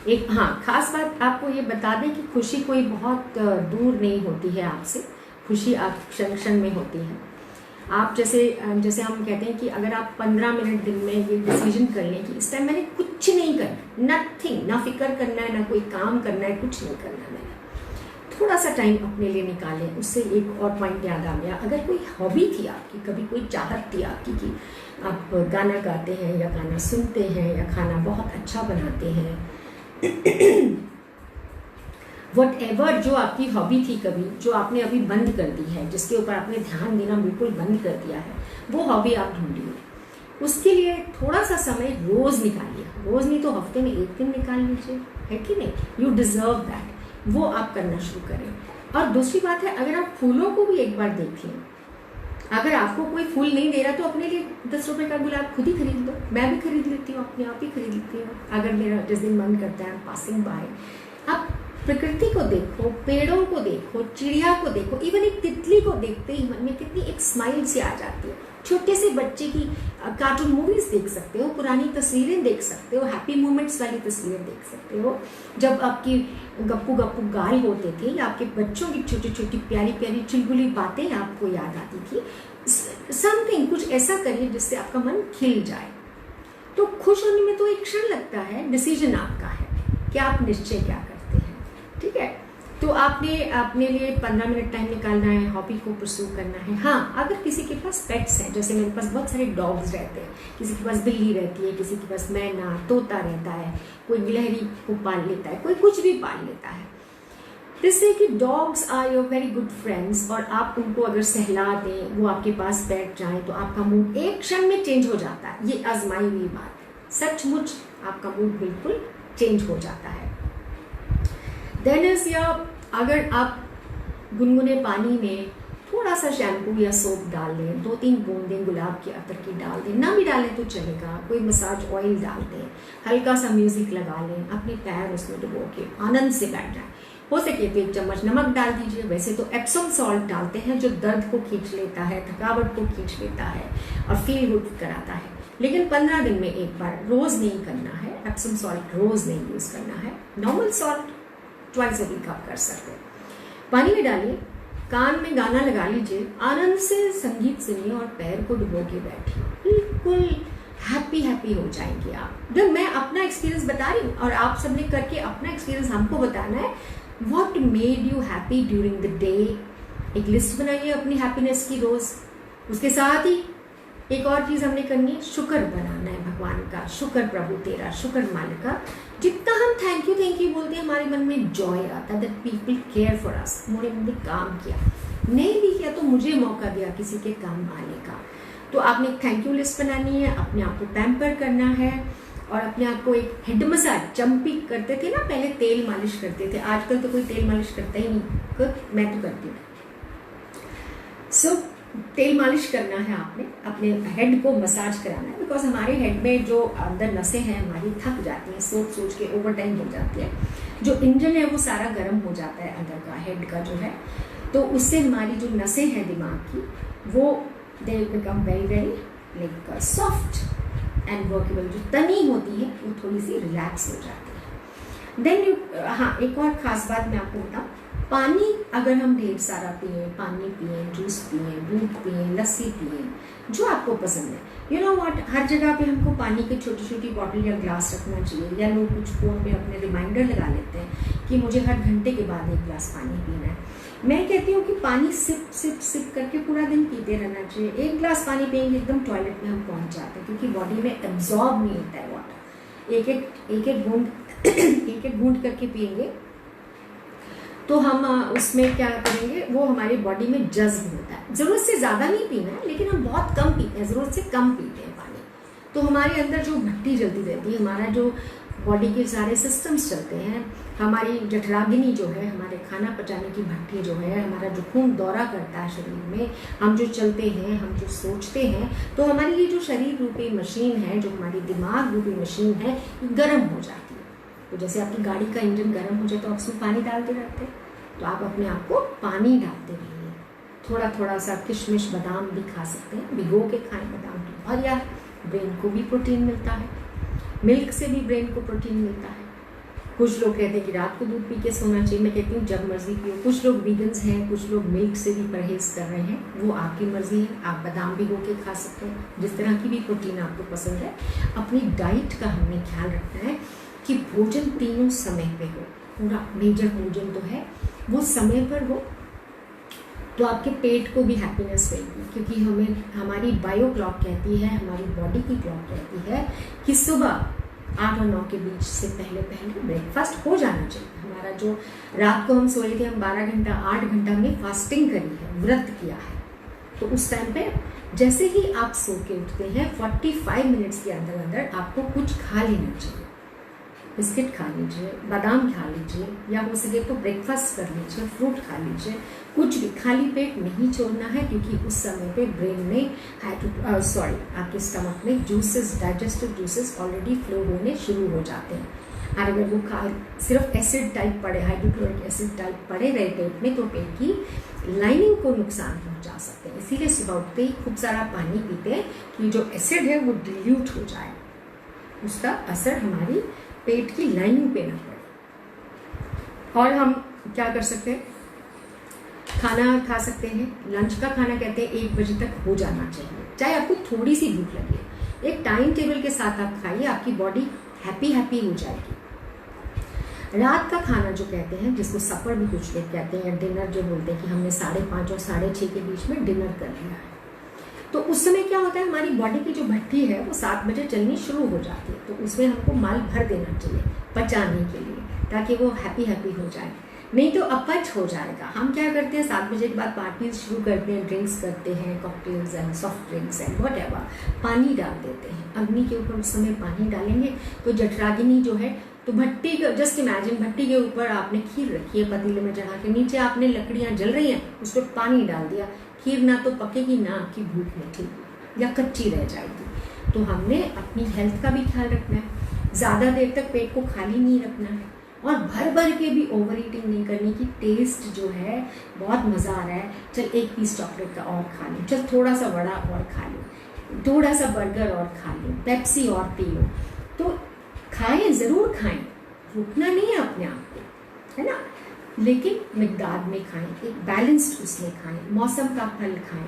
एक हाँ खास बात आपको ये बता दें कि खुशी कोई बहुत दूर नहीं होती है आपसे, खुशी आप क्षण क्षण में होती है. आप जैसे हम कहते हैं कि अगर आप 15 मिनट दिन में ये डिसीजन कर लें कि इस टाइम मैंने कुछ नहीं करना, नथिंग, ना फिक्र करना है, ना कोई काम करना है, कुछ नहीं करना है, मैंने थोड़ा सा टाइम अपने लिए निकालें. उससे एक और पॉइंट याद आ गया, अगर कोई हॉबी थी आपकी, कभी कोई चाहत थी आपकी कि आप गाना गाते हैं या गाना सुनते हैं या खाना बहुत अच्छा बनाते हैं, वटएवर जो आपकी हॉबी थी कभी, जो आपने अभी बंद कर दी है, जिसके ऊपर आपने ध्यान देना बिल्कुल बंद कर दिया है, वो हॉबी आप ढूंढिए. उसके लिए थोड़ा सा समय रोज निकालिए, रोज नहीं तो हफ्ते में एक दिन निकाल लीजिए, है कि नहीं. यू डिजर्व दैट, वो आप करना शुरू करें. और दूसरी बात है, अगर आप फूलों को भी एक बार देख लें, अगर आपको कोई फूल नहीं दे रहा तो अपने लिए 10 रुपए का गुलाब खुद ही खरीद लो. मैं भी खरीद लेती हूँ, अपने आप ही खरीद लेती हूँ अगर मेरा जिस दिन मन करता है. पासिंग बाय, आप प्रकृति को देखो, पेड़ों को देखो, चिड़िया को देखो, इवन एक तितली को देखते ही मन में कितनी एक स्माइल सी आ जाती है. छोटे से बच्चे की कार्टून मूवीज देख सकते हो, पुरानी तस्वीरें देख सकते हो, हैप्पी मोमेंट्स वाली तस्वीरें देख सकते हो, जब आपकी गप्पू गप्पू गाल होते थे, या आपके बच्चों की छोटी छोटी प्यारी प्यारी चुलबुली बातें आपको याद आती थी। समथिंग, कुछ ऐसा करिए जिससे आपका मन खिल जाए। तो खुश होने में तो एक क्षण लगता है, डिसीजन आपका है कि आप निश्चय क्या करते हैं। ठीक है, तो आपने अपने लिए 15 मिनट टाइम निकालना है, हॉबी को परस्यू करना है। हाँ, अगर किसी के पास पेट्स हैं, जैसे मेरे पास बहुत सारे डॉग्स रहते हैं, किसी के पास बिल्ली रहती है, किसी के पास मैना, तोता रहता है, कोई गिलहरी को पाल लेता है, कोई कुछ भी पाल लेता है। जिससे कि dogs are your very good friends, और आप उनको अगर सहला दें, वो आपके पास बैठ जाएं, तो आपका मूड एक क्षण में चेंज हो जाता है। ये आजमाई हुई बात है, सचमुच आपका मूड बिल्कुल चेंज हो जाता है। देन इज, या अगर आप गुनगुने पानी में थोड़ा सा शैम्पू या सोप डाल लें, 2-3 बूंदें गुलाब के अतर की डाल दें, ना भी डालें तो चलेगा, कोई मसाज ऑयल डाल दें, हल्का सा म्यूजिक लगा लें, अपने पैर उसमें डुबो के आनंद से बैठ जाएं। हो सके तो 1 चम्मच नमक डाल दीजिए। वैसे तो एप्सम सॉल्ट डालते हैं जो दर्द को खींच लेता है, थकावट को खींच लेता है और फील गुड कराता है, लेकिन 15 दिन में एक बार, रोज नहीं करना है। एप्सम सॉल्ट रोज नहीं यूज करना है। Normal salt twice a week आप कर सकते हैं। पानी में डालिए, कान में गाना लगा लीजिए, आनंद से संगीत सुनिए और पैर को डुबो के बैठिए, बिल्कुल हैप्पी हैप्पी हो जाएंगे आप। जब मैं अपना एक्सपीरियंस बता रही हूँ और आप सबने करके अपना एक्सपीरियंस हमको बताना है। What made you happy during the day, एक लिस्ट बनाइए अपनी हैप्पीनेस की रोज। उसके साथ ही एक और चीज हमने करनी है, शुक्र बनाना है भगवान का। शुक्र प्रभु तेरा, शुक्र मालिक का। जितना हम थैंक यू बोलते हैं, हमारे मन में जॉय आता है, that people care for us. उन्होंने काम किया, नहीं भी किया तो मुझे मौका दिया किसी के काम आने का। तो आपने एक थैंक यू लिस्ट बनानी है, अपने आप को पैम्पर करना है और अपने आप को एक हेड मसाज, जंपिंग करते थे ना पहले, तेल मालिश करते थे, आजकल तो कोई तेल मालिश करता ही नहीं, मैं तो करती हूँ। सो तेल मालिश करना है आपने, अपने हेड को मसाज कराना है, बिकॉज हमारे हेड में जो अंदर नसें हैं हमारी थक जाती हैं, सोच सोच के ओवर टाइम हो जाती है। जो इंजन है वो सारा गर्म हो जाता है अंदर का, हेड का जो है, तो उससे हमारी जो नसें हैं दिमाग की, वो they become very very like soft and workable. जो तनी होती है वो थोड़ी सी रिलैक्स हो जाती है। देन हाँ, एक और खास बात मैं आपको बताऊँ, पानी अगर हम ढेर सारा पिए, पानी पिए, जूस पिए, दूध पिए, लस्सी पिए, जो आपको पसंद है। यू नो व्हाट, हर जगह पे हमको पानी की छोटी छोटी बॉटल या ग्लास रखना चाहिए, या लोग कुछ फोन पे अपने रिमाइंडर लगा लेते हैं कि मुझे हर घंटे के बाद 1 गिलास पानी पीना है। मैं कहती हूँ कि पानी सिप सिप सिप करके पूरा दिन पीते रहना चाहिए। 1 गिलास पानी पिएंगे एकदम टॉयलेट में हम पहुँच जाते हैं, क्योंकि बॉडी में एब्जॉर्ब नहीं होता है वाटर। एक एक बूंद करके पिएंगे तो हम उसमें क्या करेंगे, वो हमारी बॉडी में जज्ब होता है। जरूरत से ज़्यादा नहीं पीना है, लेकिन हम बहुत कम पीते हैं, ज़रूरत से कम पीते हैं पानी। तो हमारे अंदर जो भट्टी जलती रहती है, हमारा जो बॉडी के सारे सिस्टम्स चलते हैं, हमारी जठराग्नि जो है, हमारे खाना पचाने की भट्टी जो है, हमारा जो खून दौरा करता है शरीर में, हम जो चलते हैं, हम जो सोचते हैं, तो हमारी ये जो शरीर रूपी मशीन है, जो हमारी दिमाग रूपी मशीन है, गर्म हो जाती है। तो जैसे आपकी गाड़ी का इंजन गर्म हो जाए तो आप उसमें पानी डालते रहते हैं, तो आप अपने आप को पानी डालते रहिए। थोड़ा थोड़ा सा किशमिश बादाम भी खा सकते हैं, भिगो के खाएं बादाम तो बहुत यार, ब्रेन को भी प्रोटीन मिलता है, मिल्क से भी ब्रेन को प्रोटीन मिलता है। कुछ लोग कहते हैं कि रात को दूध पी के सोना चाहिए, मैं कहती हूँ जब मर्जी पियो। कुछ लोग वीगन्स हैं, कुछ लोग मिल्क से भी परहेज कर रहे हैं, वो आपकी मर्जी है। आप बादाम भिगो के खा सकते हैं, जिस तरह की भी प्रोटीन आपको पसंद है। अपनी डाइट का हमने ख्याल रखना है कि भोजन तीनों समय पे हो, पूरा मेजर भोजन तो है वो समय पर हो, तो आपके पेट को भी हैप्पीनेस रहेगी। क्योंकि हमें हमारी बायो क्लॉक कहती है, हमारी बॉडी की क्लॉक कहती है कि सुबह 8 और 9 के बीच से पहले ब्रेकफास्ट हो जाना चाहिए। हमारा जो रात को हम सोए थे, हम 12 घंटा 8 घंटा हमने फास्टिंग करी है, व्रत किया है, तो उस टाइम पे जैसे ही आप सो के उठते हैं 45 मिनट्स के अंदर अंदर आपको कुछ खा लेना चाहिए। बिस्किट खा लीजिए, बादाम खा लीजिए, या हो सके तो ब्रेकफास्ट कर लीजिए, फ्रूट खा लीजिए, कुछ भी। खाली पेट नहीं छोड़ना है, क्योंकि उस समय पे ब्रेन में आपके स्टमक में juices, digestive juices already flow होने शुरू हो जाते हैं। और अगर वो सिर्फ एसिड टाइप पड़े, हाइड्रोक्लोरिक एसिड टाइप पड़े रहे पेट में, तो पेट की लाइनिंग को नुकसान पहुंचा सकते हैं। इसीलिए सुबह उठते ही खूब सारा पानी पीते हैं कि जो एसिड है वो डिल्यूट हो जाए, उसका असर हमारी पेट की लाइनिंग पे ना पड़े। और हम क्या कर सकते हैं, खाना खा सकते हैं। लंच का खाना कहते हैं 1 बजे तक हो जाना चाहिए, चाहे आपको थोड़ी सी भूख लगे। एक टाइम टेबल के साथ आप खाइए, आपकी बॉडी हैप्पी हो जाएगी। रात का खाना जो कहते हैं, जिसको सपर भी कुछ लोग कहते हैं, या डिनर जो बोलते हैं कि हमने 5:30 और 6:30 के बीच में डिनर कर लिया है, तो उस समय क्या होता है, हमारी बॉडी की जो भट्टी है वो 7 बजे चलनी शुरू हो जाती है। तो उसमें हमको माल भर देना चाहिए पचाने के लिए, ताकि वो हैप्पी हो जाए, नहीं तो अपच हो जाएगा। हम क्या करते हैं, 7 बजे के बाद पार्टी शुरू करते हैं, ड्रिंक्स करते हैं, cocktails and soft drinks and whatever, पानी डाल देते हैं अग्नि के ऊपर। उस समय पानी डालेंगे तो जठराग्नि जो है, तो भट्टी का जस्ट इमेजिन, भट्टी के ऊपर आपने खीर रखी है पतीले में चढ़ा के, नीचे आपने लकड़ियां जल रही हैं, उस पर पानी डाल दिया, खीर ना तो पकेगी ना आपकी भूख मिटेगी या कच्ची रह जाएगी। तो हमने अपनी हेल्थ का भी ख्याल रखना है, ज़्यादा देर तक पेट को खाली नहीं रखना है, और भर के भी ओवर ईटिंग नहीं करनी कि टेस्ट जो है बहुत मज़ा आ रहा है, चल 1 पीस चॉकलेट का और खा लो, चल थोड़ा सा वड़ा और खा लो, थोड़ा सा बर्गर और खा लो, पेप्सी और पी लो। तो खाएं, ज़रूर खाएं, रुकना नहीं है अपने आप को, है ना, लेकिन मिकदार में खाएं, एक बैलेंस्ड उसमें खाएं। मौसम का फल खाएं,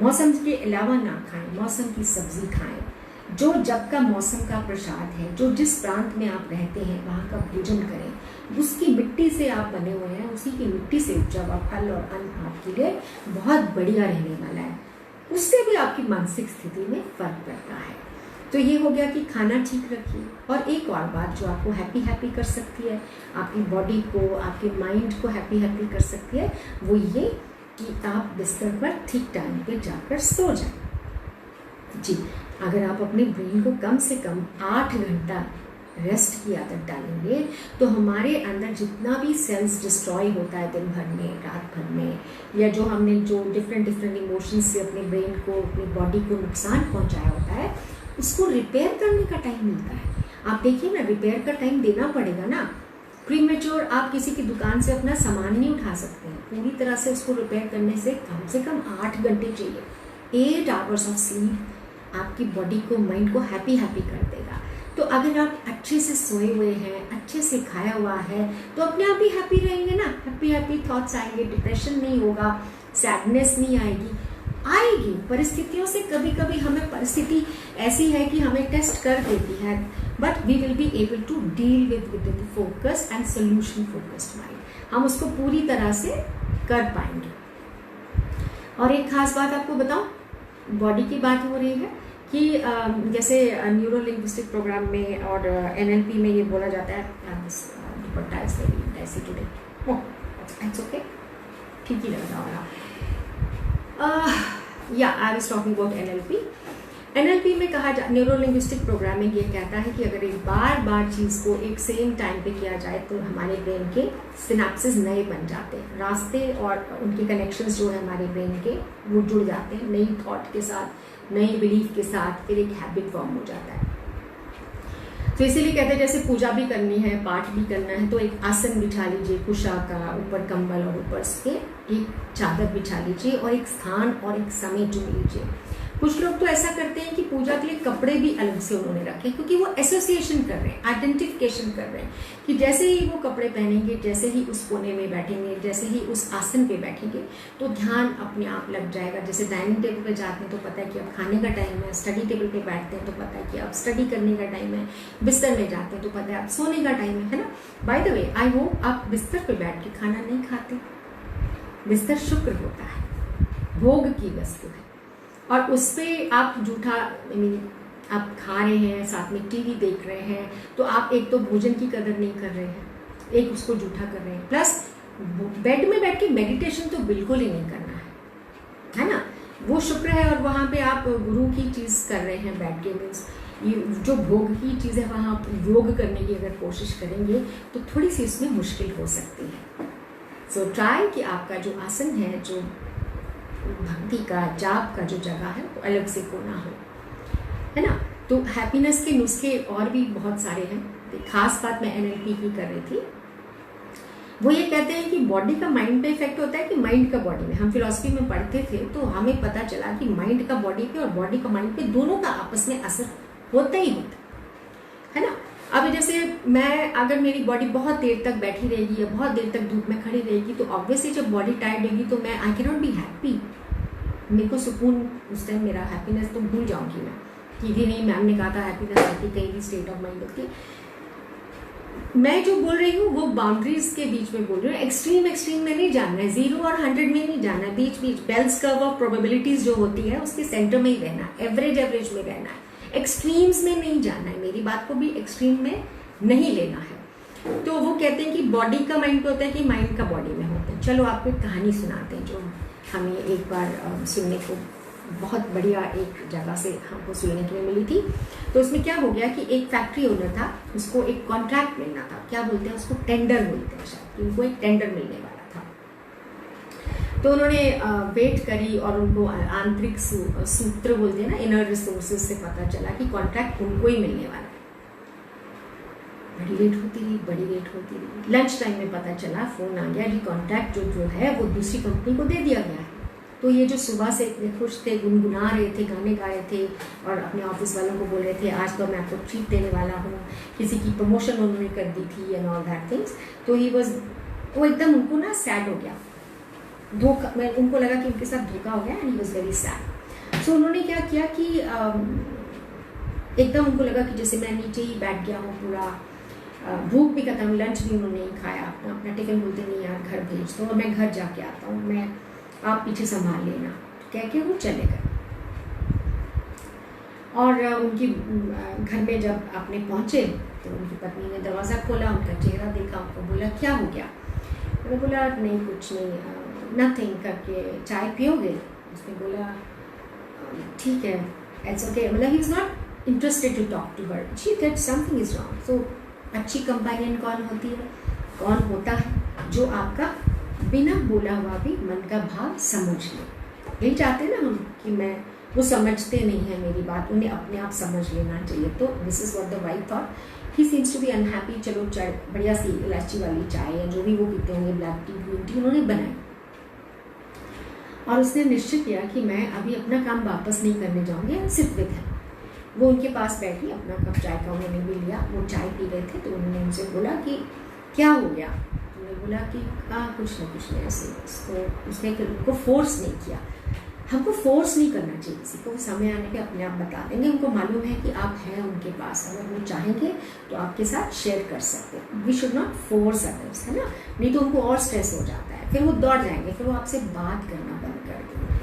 मौसम के अलावा ना खाएं, मौसम की सब्जी खाएं। जो जब का मौसम का प्रसाद है, जो जिस प्रांत में आप रहते हैं वहाँ का भोजन करें, उसकी मिट्टी से आप बने हुए हैं, उसी की मिट्टी से उपजा हुआ फल और अन्न आपके लिए बहुत बढ़िया रहने वाला है। उससे भी आपकी मानसिक स्थिति में फर्क पड़ता है। तो ये हो गया कि खाना ठीक रखिए। और एक और बात जो आपको हैप्पी कर सकती है, आपकी बॉडी को, आपके माइंड को हैप्पी कर सकती है, वो ये कि आप बिस्तर पर ठीक टाइम पे जाकर सो जाएं। जी, अगर आप अपने ब्रेन को कम से कम 8 घंटा रेस्ट की आदत डालेंगे, तो हमारे अंदर जितना भी सेल्स डिस्ट्रॉय होता है दिन भर में, रात भर में, या जो हमने जो डिफरेंट इमोशंस से अपने ब्रेन को, अपनी बॉडी को नुकसान पहुंचाया होता है, उसको रिपेयर करने का टाइम मिलता है। आप देखिए ना, रिपेयर का टाइम देना पड़ेगा ना। प्रीमेच्योर आप किसी की दुकान से अपना सामान नहीं उठा सकते हैं, पूरी तरह से उसको रिपेयर करने से कम 8 घंटे चाहिए। 8 आवर्स ऑफ स्लीप आपकी बॉडी को, माइंड को हैप्पी कर देगा। तो अगर आप अच्छे से सोए हुए हैं, अच्छे से खाया हुआ है, तो अपने आप ही हैप्पी रहेंगे ना, हैप्पी थॉट्स आएंगे, डिप्रेशन नहीं होगा, सैडनेस नहीं आएगी। परिस्थितियों से कभी हमें परिस्थिति ऐसी है कि हमें टेस्ट कर देती है, but we will be able to deal with focus and solution focused mind. हम उसको पूरी तरह से कर पाएंगे। और एक खास बात आपको बताऊं, बॉडी की बात हो रही है कि जैसे न्यूरो लिंग्विस्टिक प्रोग्राम में और NLP में ये बोला जाता है, इट्स ओके, ठीक ही लग रहा होगा। या I was talking about NLP में कहा न्यूरो लिंग्विस्टिक प्रोग्रामिंग ये कहता है कि अगर एक बार चीज़ को एक सेम टाइम पे किया जाए, तो हमारे ब्रेन के सिनेप्सिस नए बन जाते हैं, रास्ते और उनके कनेक्शंस जो है हमारे ब्रेन के, वो जुड़ जाते हैं नई थॉट के साथ, नई बिलीफ के साथ, फिर एक हैबिट फॉर्म हो जाता है। तो इसीलिए कहते हैं जैसे पूजा भी करनी है, पाठ भी करना है, तो एक आसन बिछा लीजिए, कुशा का, ऊपर कंबल और ऊपर से एक चादर बिछा लीजिए, और एक स्थान और एक समय चुन लीजिए। कुछ लोग तो ऐसा करते हैं कि पूजा के लिए कपड़े भी अलग से उन्होंने रखे, क्योंकि वो एसोसिएशन कर रहे हैं, आइडेंटिफिकेशन कर रहे हैं कि जैसे ही वो कपड़े पहनेंगे, जैसे ही उस कोने में बैठेंगे, जैसे ही उस आसन पे बैठेंगे, तो ध्यान अपने आप लग जाएगा। जैसे डाइनिंग टेबल पे जाते हैं तो पता है कि अब खाने का टाइम है, स्टडी टेबल पे बैठते हैं तो पता है कि अब स्टडी करने का टाइम है, बिस्तर में जाते हैं तो पता है अब सोने का टाइम है ना। By the way, I hope आप बिस्तर पे बैठ के खाना नहीं खाते। बिस्तर शुक्र होता है, भोग की वस्तु है, और उस पर आप जूठा आप खा रहे हैं, साथ में टीवी देख रहे हैं, तो आप एक तो भोजन की कदर नहीं कर रहे हैं, एक उसको जूठा कर रहे हैं, प्लस बेड में बैठ के मेडिटेशन तो बिल्कुल ही नहीं करना है ना। वो शुक्र है, और वहाँ पे आप गुरु की चीज़ कर रहे हैं बैठ के, मीन्स जो भोग की चीज़ है वहाँ आप योग करने की अगर कोशिश करेंगे तो थोड़ी सी इसमें मुश्किल हो सकती है। सो ट्राई कि आपका जो आसन है, जो भक्ति का, जाप का जो जगह है, वो अलग से कोना हो, है ना। तो हैप्पीनेस के नुस्खे और भी बहुत सारे हैं, एक खास बात मैं NLP की कर रही थी। वो ये कहते हैं कि बॉडी का माइंड पे इफेक्ट होता है कि माइंड का बॉडी में। हम फिलॉसफी में पढ़ते थे तो हमें पता चला कि माइंड का बॉडी पे और बॉडी का माइंड पे दोनों का आपस में असर होता ही होता है ना। अभी जैसे मैं अगर मेरी बॉडी बहुत देर तक बैठी रहेगी या बहुत देर तक धूप में खड़ी रहेगी तो ऑब्वियसली जब बॉडी टायर्ड रहेगी तो मैं आई कैन नॉट बी हैप्पी। मेरे को सुकून उस टाइम मेरा हैप्पीनेस तो भूल जाऊंगी मैं कि नहीं, मैम ने कहा था हैप्पीनेस आती कहीं भी स्टेट ऑफ माइंड होती है। मैं जो बोल रही हूँ वो बाउंड्रीज के बीच में बोल रही हूँ। एक्सट्रीम में नहीं जानना है, 0 और 100 में नहीं जानना है, बीच बेल्स कर्व ऑफ प्रोबेबिलिटीज जो होती है उसके सेंटर में ही रहना है, एवरेज में रहना है, एक्सट्रीम्स में नहीं जानना है। मेरी बात को भी एक्सट्रीम में नहीं लेना है। तो वो कहते हैं कि बॉडी का माइंड पे होता है कि माइंड का बॉडी में होता है। चलो आपको एक कहानी सुनाते हैं जो हमें एक बार सुनने को बहुत बढ़िया एक जगह से हमको सुनने के लिए मिली थी। तो उसमें क्या हो गया कि एक फैक्ट्री ओनर था, उसको एक कॉन्ट्रैक्ट मिलना था, क्या बोलते हैं उसको, टेंडर बोलते हैं शायद, उनको एक टेंडर मिलने वाला था। तो उन्होंने वेट करी और उनको आंतरिक सूत्र बोलते हैं ना, इनर रिसोर्सेज से पता चला कि कॉन्ट्रैक्ट उनको ही मिलने वाला है। बड़ी लेट होती रही। लंच टाइम में पता चला, फोन आ गया कि कॉन्ट्रैक्ट जो है वो दूसरी कंपनी को दे दिया गया है। तो ये जो सुबह से इतने खुश थे, गुनगुना रहे थे, गाने गा रहे थे और अपने ऑफिस वालों को बोल रहे थे आज तो मैं आपको ट्रीट देने वाला हूँ, किसी की प्रमोशन उन्होंने कर दी थी एंड ऑल दैट थिंग्स। तो वो एकदम उनको ना सैड हो गया, धोखा, उनको लगा कि उनके साथ धोखा हो गया and he was very sad. So उन्होंने क्या किया कि एकदम उनको लगा कि जैसे मैं नीचे ही बैठ गया हूँ, पूरा भूख भी खत्म, लंच भी उन्होंने नहीं खाया, अपना टिफिन बोलते नहीं यार घर भेज दो और मैं घर जाके आता हूँ, मैं आप पीछे संभाल लेना, कह के वो चले गए। और उनकी घर में जब अपने पहुँचे तो उनकी पत्नी ने दरवाज़ा खोला, उनका चेहरा देखा, उनको बोला क्या हो गया। उन्होंने बोला नहीं कुछ नहीं, नथिंग करके चाय पियोगे। उसने बोला ठीक है, इट्स ओके, मतलब he is not interested to talk to her, she that something is wrong. So अच्छी कंपेनियन कौन होती है, कौन होता है जो आपका बिना बोला हुआ भी मन का भाव समझ ले। यही चाहते हैं ना हम कि वो समझते नहीं है मेरी बात, उन्हें अपने आप समझ लेना चाहिए। तो this is what the wife thought, he seems to be unhappy, चलो चाय, बढ़िया सी इलायची वाली चाय या जो भी वो पीते होंगे, ब्लैक टी, ग्रीन टी उन्होंने बनाई। और उसने निश्चय किया कि मैं अभी अपना काम वापस नहीं करने जाऊँगी, सिर्फ विद है। वो उनके पास बैठी, अपना कप चाय का उन्होंने भी लिया, वो चाय पी रहे थे। तो उन्होंने उनसे बोला कि क्या हो गया। उन्होंने बोला कि कुछ नहीं ऐसे। उसने उनको फोर्स नहीं किया। हमको फोर्स नहीं करना चाहिए किसी को, समय आने पे अपने आप बता देंगे। उनको मालूम है कि आप हैं उनके पास, अगर वो चाहेंगे तो आपके साथ शेयर कर सकते हैं। We should not force others, है ना, नहीं तो उनको और स्ट्रेस हो जाता है, फिर वो दौड़ जाएंगे, फिर वो आपसे बात करना बंद कर देंगे।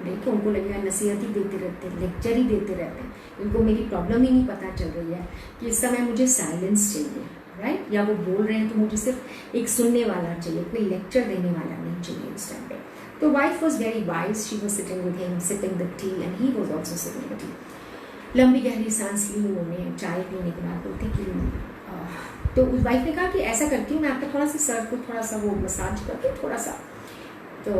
देखिए उनको लगेगा नसीहत ही देते रहते हैं, लेक्चर ही देते रहते हैं, इनको मेरी प्रॉब्लम ही नहीं पता चल रही है कि इस समय मुझे साइलेंस चाहिए, राइट, या वो बोल रहे हैं तो मुझे सिर्फ एक सुनने वाला चाहिए, कोई लेक्चर देने वाला नहीं चाहिए इस टाइम पे। तो wife was very wise, she was sitting with him, sipping the T and he was also sitting the T. लंबी गहरी सांस ली उन्होंने, चाय पीने के बाद बोलते कि तो उस वाइफ ने कहा कि ऐसा करती हूँ मैं आपका थोड़ा सा सर को थोड़ा सा वो मसाज करती हूँ थोड़ा सा। तो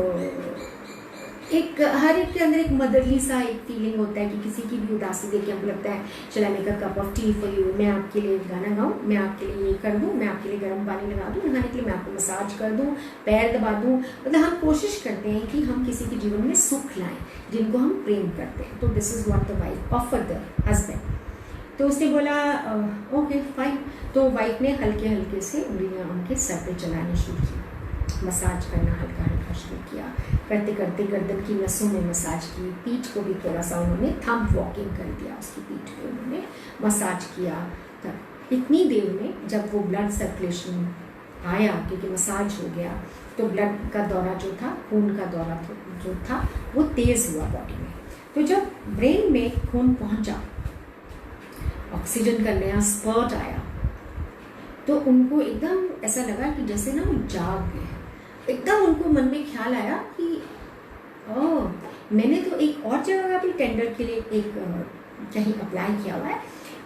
एक हर एक के अंदर एक मदरली सा एक फीलिंग होता है कि किसी की भी उदासी देख के हमको लगता है चला make a cup of T for you, मैं आपके लिए गाना गाऊँ, मैं आपके लिए ये कर दूँ, मैं आपके लिए गर्म पानी लगा दूँ, नहाने के लिए मैं आपको मसाज कर दूँ, पैर दबा दूँ। मतलब हम कोशिश करते हैं कि हम किसी के जीवन में सुख लाएं जिनको हम प्रेम करते हैं। तो this is what the wife offer the husband. तो उसने बोला ओके फाइन। तो वाइफ ने हल्के हल्के से उंगलियाँ उनके सर पे चलानी शुरू की, मसाज करना हल्का हल्का शुरू किया, करते करते गर्दन की नसों में मसाज की, पीठ को भी थोड़ा सा उन्होंने थंब वॉकिंग कर दिया, उसकी पीठ पे उन्होंने मसाज किया। तब इतनी देर में जब वो ब्लड सर्कुलेशन आया, क्योंकि मसाज हो गया, तो ब्लड का दौरा जो था, खून का दौरा जो था वो तेज़ हुआ बॉडी में। तो जब ब्रेन में खून पहुंचा, ऑक्सीजन का नया स्पर्ट आया, तो उनको एकदम ऐसा लगा कि जैसे ना वो जाग गए। एकदम उनको मन में ख्याल आया कि मैंने तो एक और जगह का भी टेंडर के लिए एक कहीं अप्लाई किया हुआ है,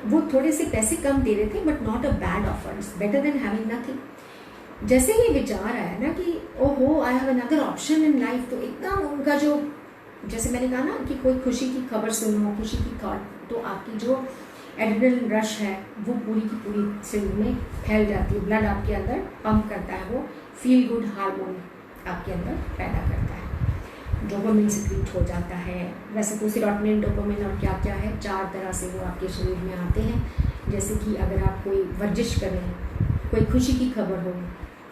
वो थोड़े से पैसे कम दे रहे थे, but not a bad offer, it's better than having nothing. जैसे ही विचार आया ना कि ओहो I have another option in life, तो एकदम उनका जो, जैसे मैंने कहा ना कि कोई खुशी की खबर सुनो, खुशी की थॉट, तो आपकी जो एड्रेनलिन रश है वो पूरी की पूरी शरीर में फैल जाती है, ब्लड आपके अंदर पंप करता है, वो फील गुड हार्मोन आपके अंदर पैदा करता है, डोपामिन सिक्रीट हो जाता है। वैसे तो सेरोटोनिन, डोपामिन और क्या क्या है, 4 तरह से वो आपके शरीर में आते हैं। जैसे कि अगर आप कोई वर्जिश करें, कोई खुशी की खबर हो,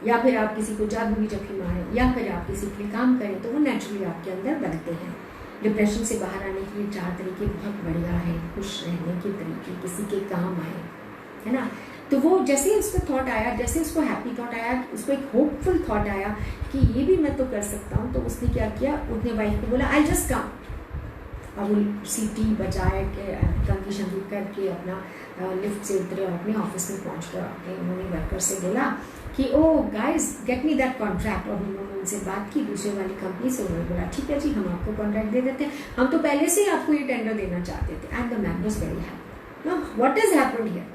या फिर आप किसी को जादू की जख्मी मारें, या फिर आप किसी के लिए काम करें, तो वो नेचुरली आपके अंदर बनते हैं। डिप्रेशन से बाहर आने के लिए 4 तरीके बहुत बढ़िया हैं, खुश रहने के तरीके, किसी के काम आए, है ना। तो वो जैसे ही उसको थॉट आया, जैसे उसको हैप्पी थॉट आया, उसको एक होपफुल थॉट आया कि ये भी मैं तो कर सकता हूँ, तो उसने क्या किया, उसने वाइफ को बोला आई जस्ट कम, और वो सीटी बजाए के कंडीशन करके अपना लिफ्ट से उतरे और अपने ऑफिस में पहुँच कर उन्होंने वर्कर से बोला कि oh guys get me that contract, और उन्होंने उनसे बात की दूसरे वाली कंपनी से, उन्होंने बोला ठीक है जी हम आपको कॉन्ट्रैक्ट दे देते हैं, हम तो पहले से ही आपको ये टेंडर देना चाहते थे। And the man was very happy. Now what is happened here,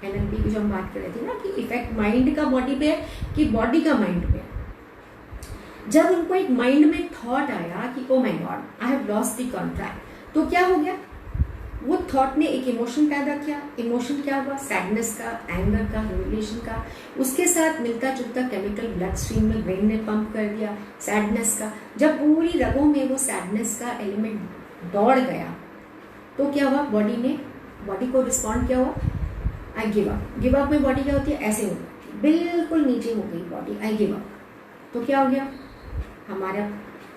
NLP की जो हम बात कर रहे थे ना कि इफेक्ट माइंड का बॉडी पे है कि बॉडी का माइंड पे है। जब उनको एक माइंड में थॉट आया कि oh my God I have lost the contract, तो क्या हो गया, वो थॉट ने एक इमोशन पैदा किया। इमोशन क्या हुआ, सैडनेस का, एंगर का, ह्यूमिलिएशन का, उसके साथ मिलता जुलता केमिकल ब्लड स्ट्रीम में ब्रेन ने पंप कर दिया सैडनेस का। जब पूरी रगों में वो सैडनेस का एलिमेंट दौड़ गया तो क्या हुआ, बॉडी को रिस्पॉन्ड क्या हुआ, I give up. Give up में बॉडी क्या होती है, ऐसे हो जाती है, बिल्कुल नीचे हो गई बॉडी, आई गिव अप। तो क्या हो गया, हमारा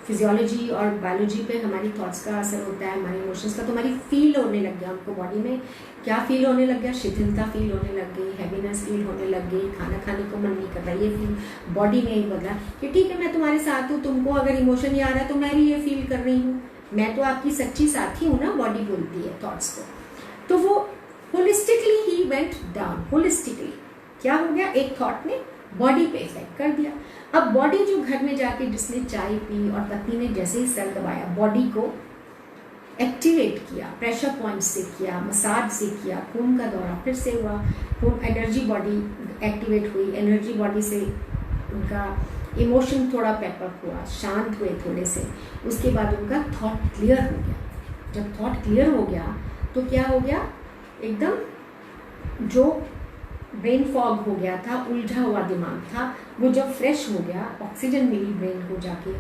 फिजियोलॉजी और बायोलॉजी पे हमारी थॉट्स का असर होता है, हमारे इमोशंस का। तो हमारी फील होने लग गया, हमको बॉडी में क्या फील होने लग गया, शिथिलता फील होने लग गई, हैवीनेस फील होने लग गई, खाना खाने को मन नहीं कर रहा, ये फील बॉडी में ही बदला कि ठीक है मैं तुम्हारे साथ हूँ, तुमको अगर इमोशन ही आ रहा है तो मैं भी ये फील कर रही हूँ, मैं तो आपकी सच्ची साथी हूँ ना, बॉडी बोलती है थॉट्स को। तो वो holistically he went down. Holistically क्या हो गया, एक थॉट ने बॉडी पे इफेक्ट कर दिया। अब बॉडी जो घर में जाके जिसने चाय पी और पत्नी ने जैसे ही सर दबाया, बॉडी को एक्टिवेट किया, प्रेशर पॉइंट से किया, मसाज से किया, खून का दौरा फिर से हुआ, खून एनर्जी बॉडी एक्टिवेट हुई, एनर्जी बॉडी से उनका इमोशन थोड़ा पैकअप हुआ, शांत हुए थोड़े से, उसके बाद उनका थॉट क्लियर हो गया। जब थॉट क्लियर हो गया तो क्या हो गया, एकदम जो ब्रेन फॉग हो गया था, उलझा हुआ दिमाग था, वो जब फ्रेश हो गया, ऑक्सीजन मिली ब्रेन को जाके,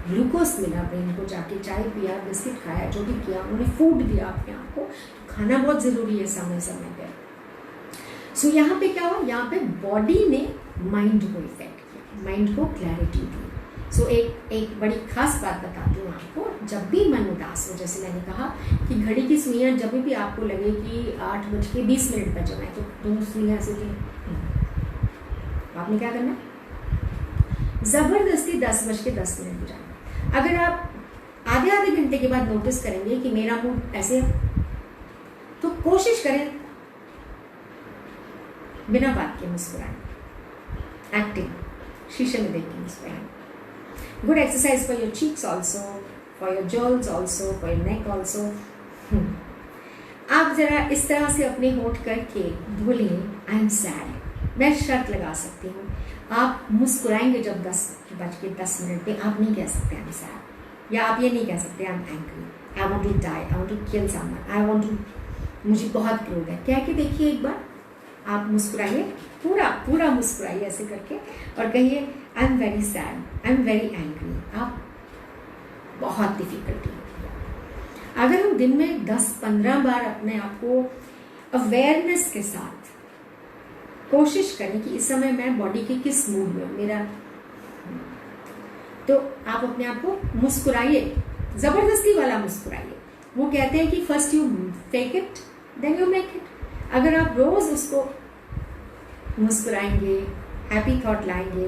ग्लूकोज मिला ब्रेन को जाके, चाय पिया, बिस्किट खाया, जो भी किया, उन्होंने फूड दिया अपने आप को। तो खाना बहुत ज़रूरी है समय समय पे। सो यहाँ पे क्या हुआ, यहाँ पे बॉडी ने माइंड को इफेक्ट किया, माइंड को क्लैरिटी दी। सो एक बड़ी खास बात बताती हूँ आपको, जब भी मन उदास हो, जैसे मैंने कहा कि घड़ी की सुइयाँ जब भी आपको लगे कि 8:20 पर जमाए, तो दोनों सुइयाँ ऐसे थी, आपने क्या करना, ज़बरदस्ती 10:10 बजाना। अगर आप आधे घंटे के बाद नोटिस करेंगे कि मेरा मूड ऐसे है, तो कोशिश करें बिना बात के मुस्कुराएं, एक्टिंग, शीशे में देख के मुस्कुराएं। Good exercise for your cheeks also, for your jawls also, for your neck also. आप जरा इस तरह से अपने होठ करके बोलें आई एम सैड। मैं शर्त लगा सकती हूँ, आप मुस्कुराएंगे जब 10:10 पे, आप नहीं कह सकते आई एम सैड, या आप ये नहीं कह सकते I am angry, I want to die, I want to kill someone, I want to, मुझे बहुत क्रोध है। कह के देखिए एक बार, आप मुस्कुराइए, पूरा मुस्कुराइए ऐसे करके और कहिए I am very sad, I am very angry. आप बहुत डिफिकल्टी होगी। अगर हम दिन में 10-15 बार अपने आप को अवेयरनेस के साथ कोशिश करें कि इस समय मैं बॉडी के किस मूड में हूँ, मेरा, तो आप अपने आप को मुस्कुराइए, जबरदस्ती वाला मुस्कुराइए। वो कहते हैं कि first you fake it then you make it. अगर आप रोज उसको मुस्कुराएंगे, हैप्पी थॉट लाएंगे,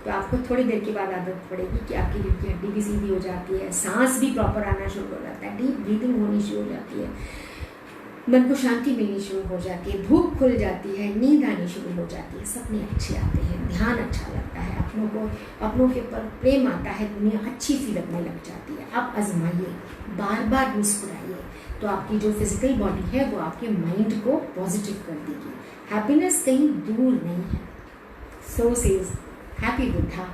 तो आपको थोड़ी देर के बाद आदत पड़ेगी कि आपकी दिल की हड्डी भी सीधी हो जाती है, सांस भी प्रॉपर आना शुरू हो जाता है, डीप ब्रीदिंग होनी शुरू हो जाती है, मन को शांति मिलनी शुरू हो जाती है, भूख खुल जाती है, नींद आनी शुरू हो जाती है, सपने अच्छे आते हैं, ध्यान अच्छा लगता है, अपनों के ऊपर प्रेम आता है, दुनिया अच्छी सी लगने लग जाती है। आप आजमाइए, बार बार मुस्कुराइए, तो आपकी जो फिजिकल बॉडी है वो आपके माइंड को पॉजिटिव कर देगी। हैप्पीनेस कहीं दूर नहीं है। So says happy Buddha,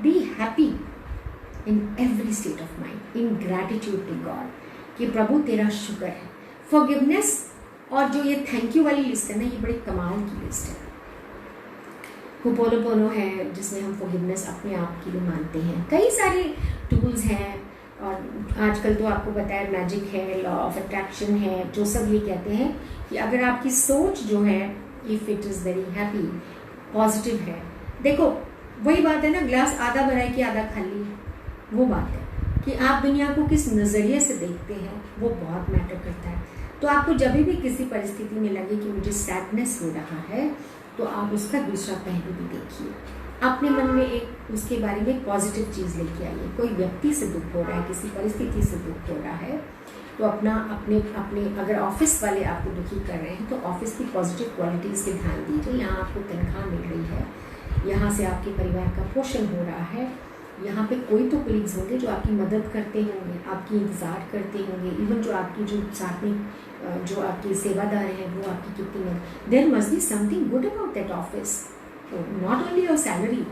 be happy in every state of mind, in gratitude to God, कि प्रभु तेरा शुक्र है। फॉरगिवनेस और जो ये थैंक यू वाली लिस्ट है ना, ये बड़ी कमाल की लिस्ट है। होपोनोपोनो है जिसमें हम फॉरगिवनेस अपने आप की भी मानते हैं। कई सारे टूल्स हैं, और आजकल तो आपको पता है मैजिक है, लॉ ऑफ अट्रैक्शन है, जो सब ये कहते हैं कि अगर आपकी सोच जो है if it is very happy positive है, देखो वही बात है ना, ग्लास आधा भरा है कि आधा खाली है, वो बात है कि आप दुनिया को किस नज़रिए से देखते हैं, वो बहुत मैटर करता है। तो आपको जब भी किसी परिस्थिति में लगे कि मुझे सैडनेस हो रहा है, तो आप उसका दूसरा पहलू भी देखिए, अपने मन में एक उसके बारे में पॉजिटिव चीज़ लेके आइए। कोई व्यक्ति से दुख हो रहा है, किसी परिस्थिति से दुख हो रहा है, तो अपना अपने अपने अगर ऑफिस वाले आपको दुखी कर रहे हैं तो ऑफिस की पॉजिटिव क्वालिटीज़ पे ध्यान दीजिए। यहाँ आपको तनख्वाह मिल रही है, यहाँ से आपके परिवार का पोषण हो रहा है, यहाँ पे कोई तो कलीग्स होंगे जो आपकी मदद करते होंगे, आपकी इंतज़ार करते होंगे, इवन जो आपकी जो साथ में जो आपके सेवादार हैं वो आपकी कितनी मदद, there must be something good about that office, not only your salary.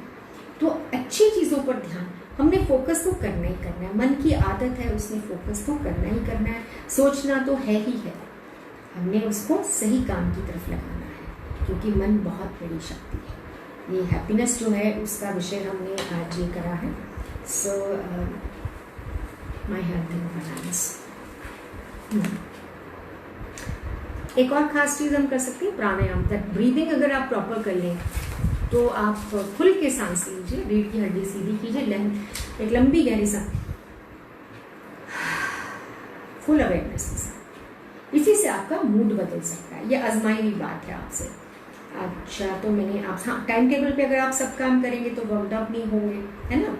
तो अच्छी चीज़ों पर ध्यान, हमने फोकस तो करना ही करना है, मन की आदत है उसमें फोकस तो करना ही करना है, सोचना तो है ही है, हमने उसको सही काम की तरफ लगाना है, क्योंकि मन बहुत बड़ी शक्ति है। ये हैप्पीनेस जो है उसका विषय हमने आज ये करा है। So my health in balance. एक और खास चीज़ हम कर सकते हैं प्राणायाम, दैट ब्रीदिंग अगर आप प्रॉपर कर लें तो आप खुल के सांस लीजिए, रीढ़ की हड्डी सीधी कीजिए, एक लंबी गहरी सांस, फुल अवेयरनेस के साथ। इसी से आपका मूड बदल सकता है। ये आजमाई हुई बात है आपसे। अच्छा, तो मैंने आप हाँ टाइम टेबल पे अगर आप सब काम करेंगे तो वर्कआउट नहीं होंगे, है ना।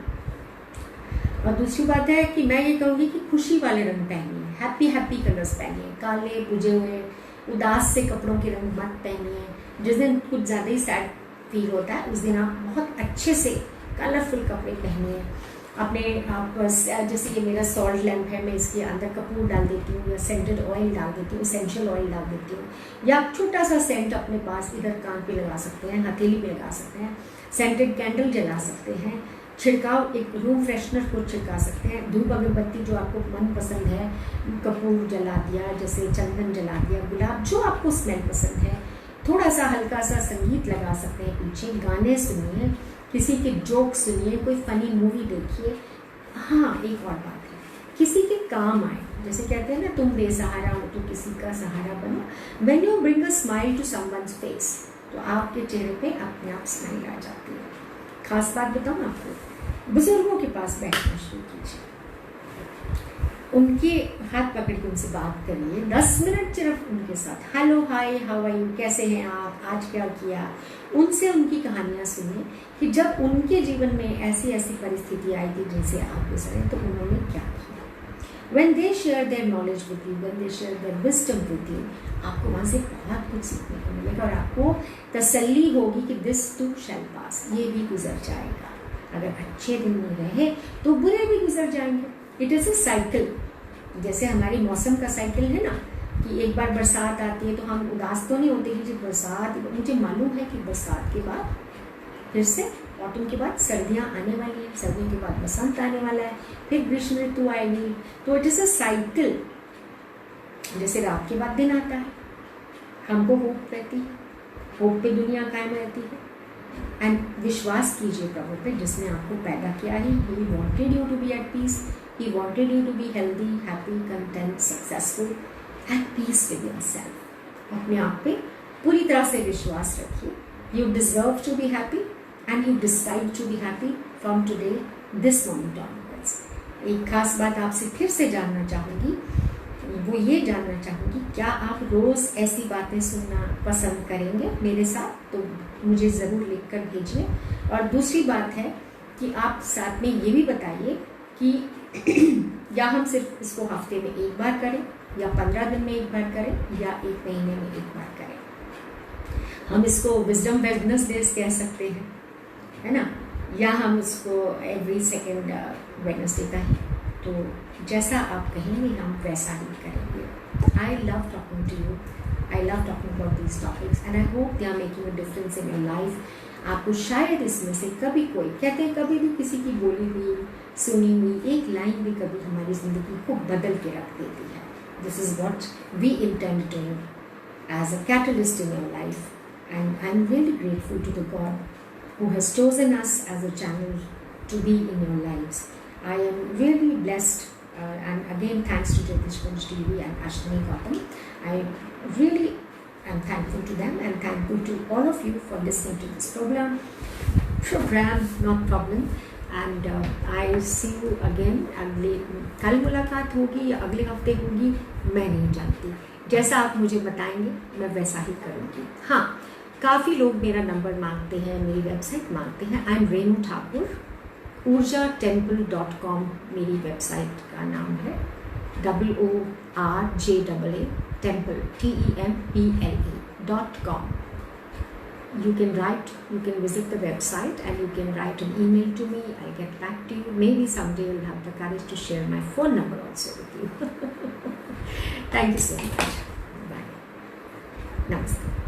और दूसरी बात है कि मैं ये कहूँगी कि खुशी वाले रंग पहनिए, हैप्पी हैप्पी कलर्स पहनिए, काले बुझे हुए उदास से कपड़ों के रंग मत पहनिए। जिस दिन कुछ ज़्यादा ही सैड फील होता है उस दिन आप बहुत अच्छे से कलरफुल कपड़े पहनिए। अपने आप जैसे ये मेरा सॉल्ट लैम्प है, मैं इसके अंदर कपूर डाल देती हूँ या सेंटेड ऑयल डाल देती हूँ, एसेंशियल ऑयल डाल देती हूँ, या छोटा सा सेंट अपने पास इधर कान पे लगा सकते हैं, हथेली पे लगा सकते हैं, सेंटेड कैंडल जला सकते हैं, छिड़काव एक रूम फ्रेशनर को छिड़का सकते हैं, धूप अगरबत्ती जो आपको मन पसंद है, कपूर जला दिया, जैसे चंदन जला दिया, गुलाब, जो आपको स्मेल पसंद है, थोड़ा सा हल्का सा संगीत लगा सकते हैं पीछे, गाने सुनिए, किसी के जोक सुनिए, कोई फनी मूवी देखिए। हाँ, एक और बात है, किसी के काम आए, जैसे कहते हैं ना तुम बेसहारा हो तो किसी का सहारा बनो। When you bring a smile to someone's face, तो आपके चेहरे पे अपने आप स्माइल आ जाती है। खास बात बताऊँ आपको, बुजुर्गों के पास बैठना शुरू कीजिए, उनके हाथ पकड़ के उनसे बात करिए, 10 मिनट सिर्फ उनके साथ, hello hi how are you, कैसे हैं आप, आज क्या किया, उनसे उनकी कहानियाँ सुनिए कि जब उनके जीवन में ऐसी ऐसी परिस्थिति आई थी जिनसे आप गुजरे तो उन्होंने क्या किया। When they share their knowledge with you, when they share their wisdom with you, आपको वहाँ से बहुत कुछ सीखने को मिलेगा और आपको तसल्ली होगी कि this too shall pass, ये भी गुजर जाएगा। अगर अच्छे दिन में रहे तो बुरे भी गुजर जाएंगे। इट इज़ अ साइकिल, जैसे हमारी मौसम का साइकिल है ना, कि एक बार बरसात आती है तो हम उदास तो नहीं होते कि जी बरसात, मुझे मालूम है कि बरसात के बाद फिर से ऑटम के बाद सर्दियाँ आने वाली है, सर्दियों के बाद बसंत आने वाला है, फिर ग्रीष्म ऋतु आएगी। तो इट इज़ अ साइकिल, जैसे रात के बाद दिन आता है, हमको होप रहती है, होप पे दुनिया कायम रहती है। एंड विश्वास कीजिए प्रभु पे जिसने आपको पैदा किया है। He wanted you to be at peace, he wanted you to be healthy, happy, content, successful, at peace with yourself. अपने आप पे पूरी तरह से विश्वास रखिए। You deserve to be happy and you decide to be happy from today, this moment onwards. एक खास बात आपसे फिर से जानना चाहूँगी, वो ये जानना चाहूँगी, क्या आप रोज़ ऐसी बातें सुनना पसंद करेंगे मेरे साथ? तो मुझे ज़रूर लिख कर भेजिए। और दूसरी बात है कि आप साथ में ये भी बताइए कि या हम सिर्फ इसको हफ्ते में एक बार करें, या 15 दिन में एक बार करें, या 1 महीने में एक बार करें। हम इसको विजडम वेडनेसडेज कह सकते हैं, है ना, या हम उसको एवरी सेकेंड वेडनेसडे का है। तो जैसा आप कहेंगे हम वैसा ही करेंगे। I love talking to you, I love talking about these topics and I hope they are making a difference in your life. आपको शायद इसमें से कभी कोई, कहते हैं कभी भी किसी की बोली हुई, सुनी हुई एक लाइन भी कभी हमारी ज़िंदगी को बदल के रख देती है। This is what we intend to as a catalyst in your life. And I'm really grateful to the God who has chosen us as a channel to be in your lives. I am really blessed, and again thanks to Jyotish Kunj TV and Ashtini Gautam. I really am thankful to them and thankful to all of you for listening to this program, not problem. And I see you again. अगले कल मुलाकात होगी या अगले हफ्ते होगी, मैं नहीं जानती. जैसा आप मुझे बताएंगे मैं वैसा ही करूँगी. हाँ, काफ़ी लोग मेरा नंबर मांगते हैं, मेरी वेबसाइट मांगते हैं. I am Renu Thakur. urjatemple.com मेरी वेबसाइट का नाम है. OORJAA temple TEMPLE.com. You can visit the website and you can write an email to me. I'll get back to you. Maybe someday I'll have the courage to share my phone number also with you. Thank you so much. Bye. Namaste.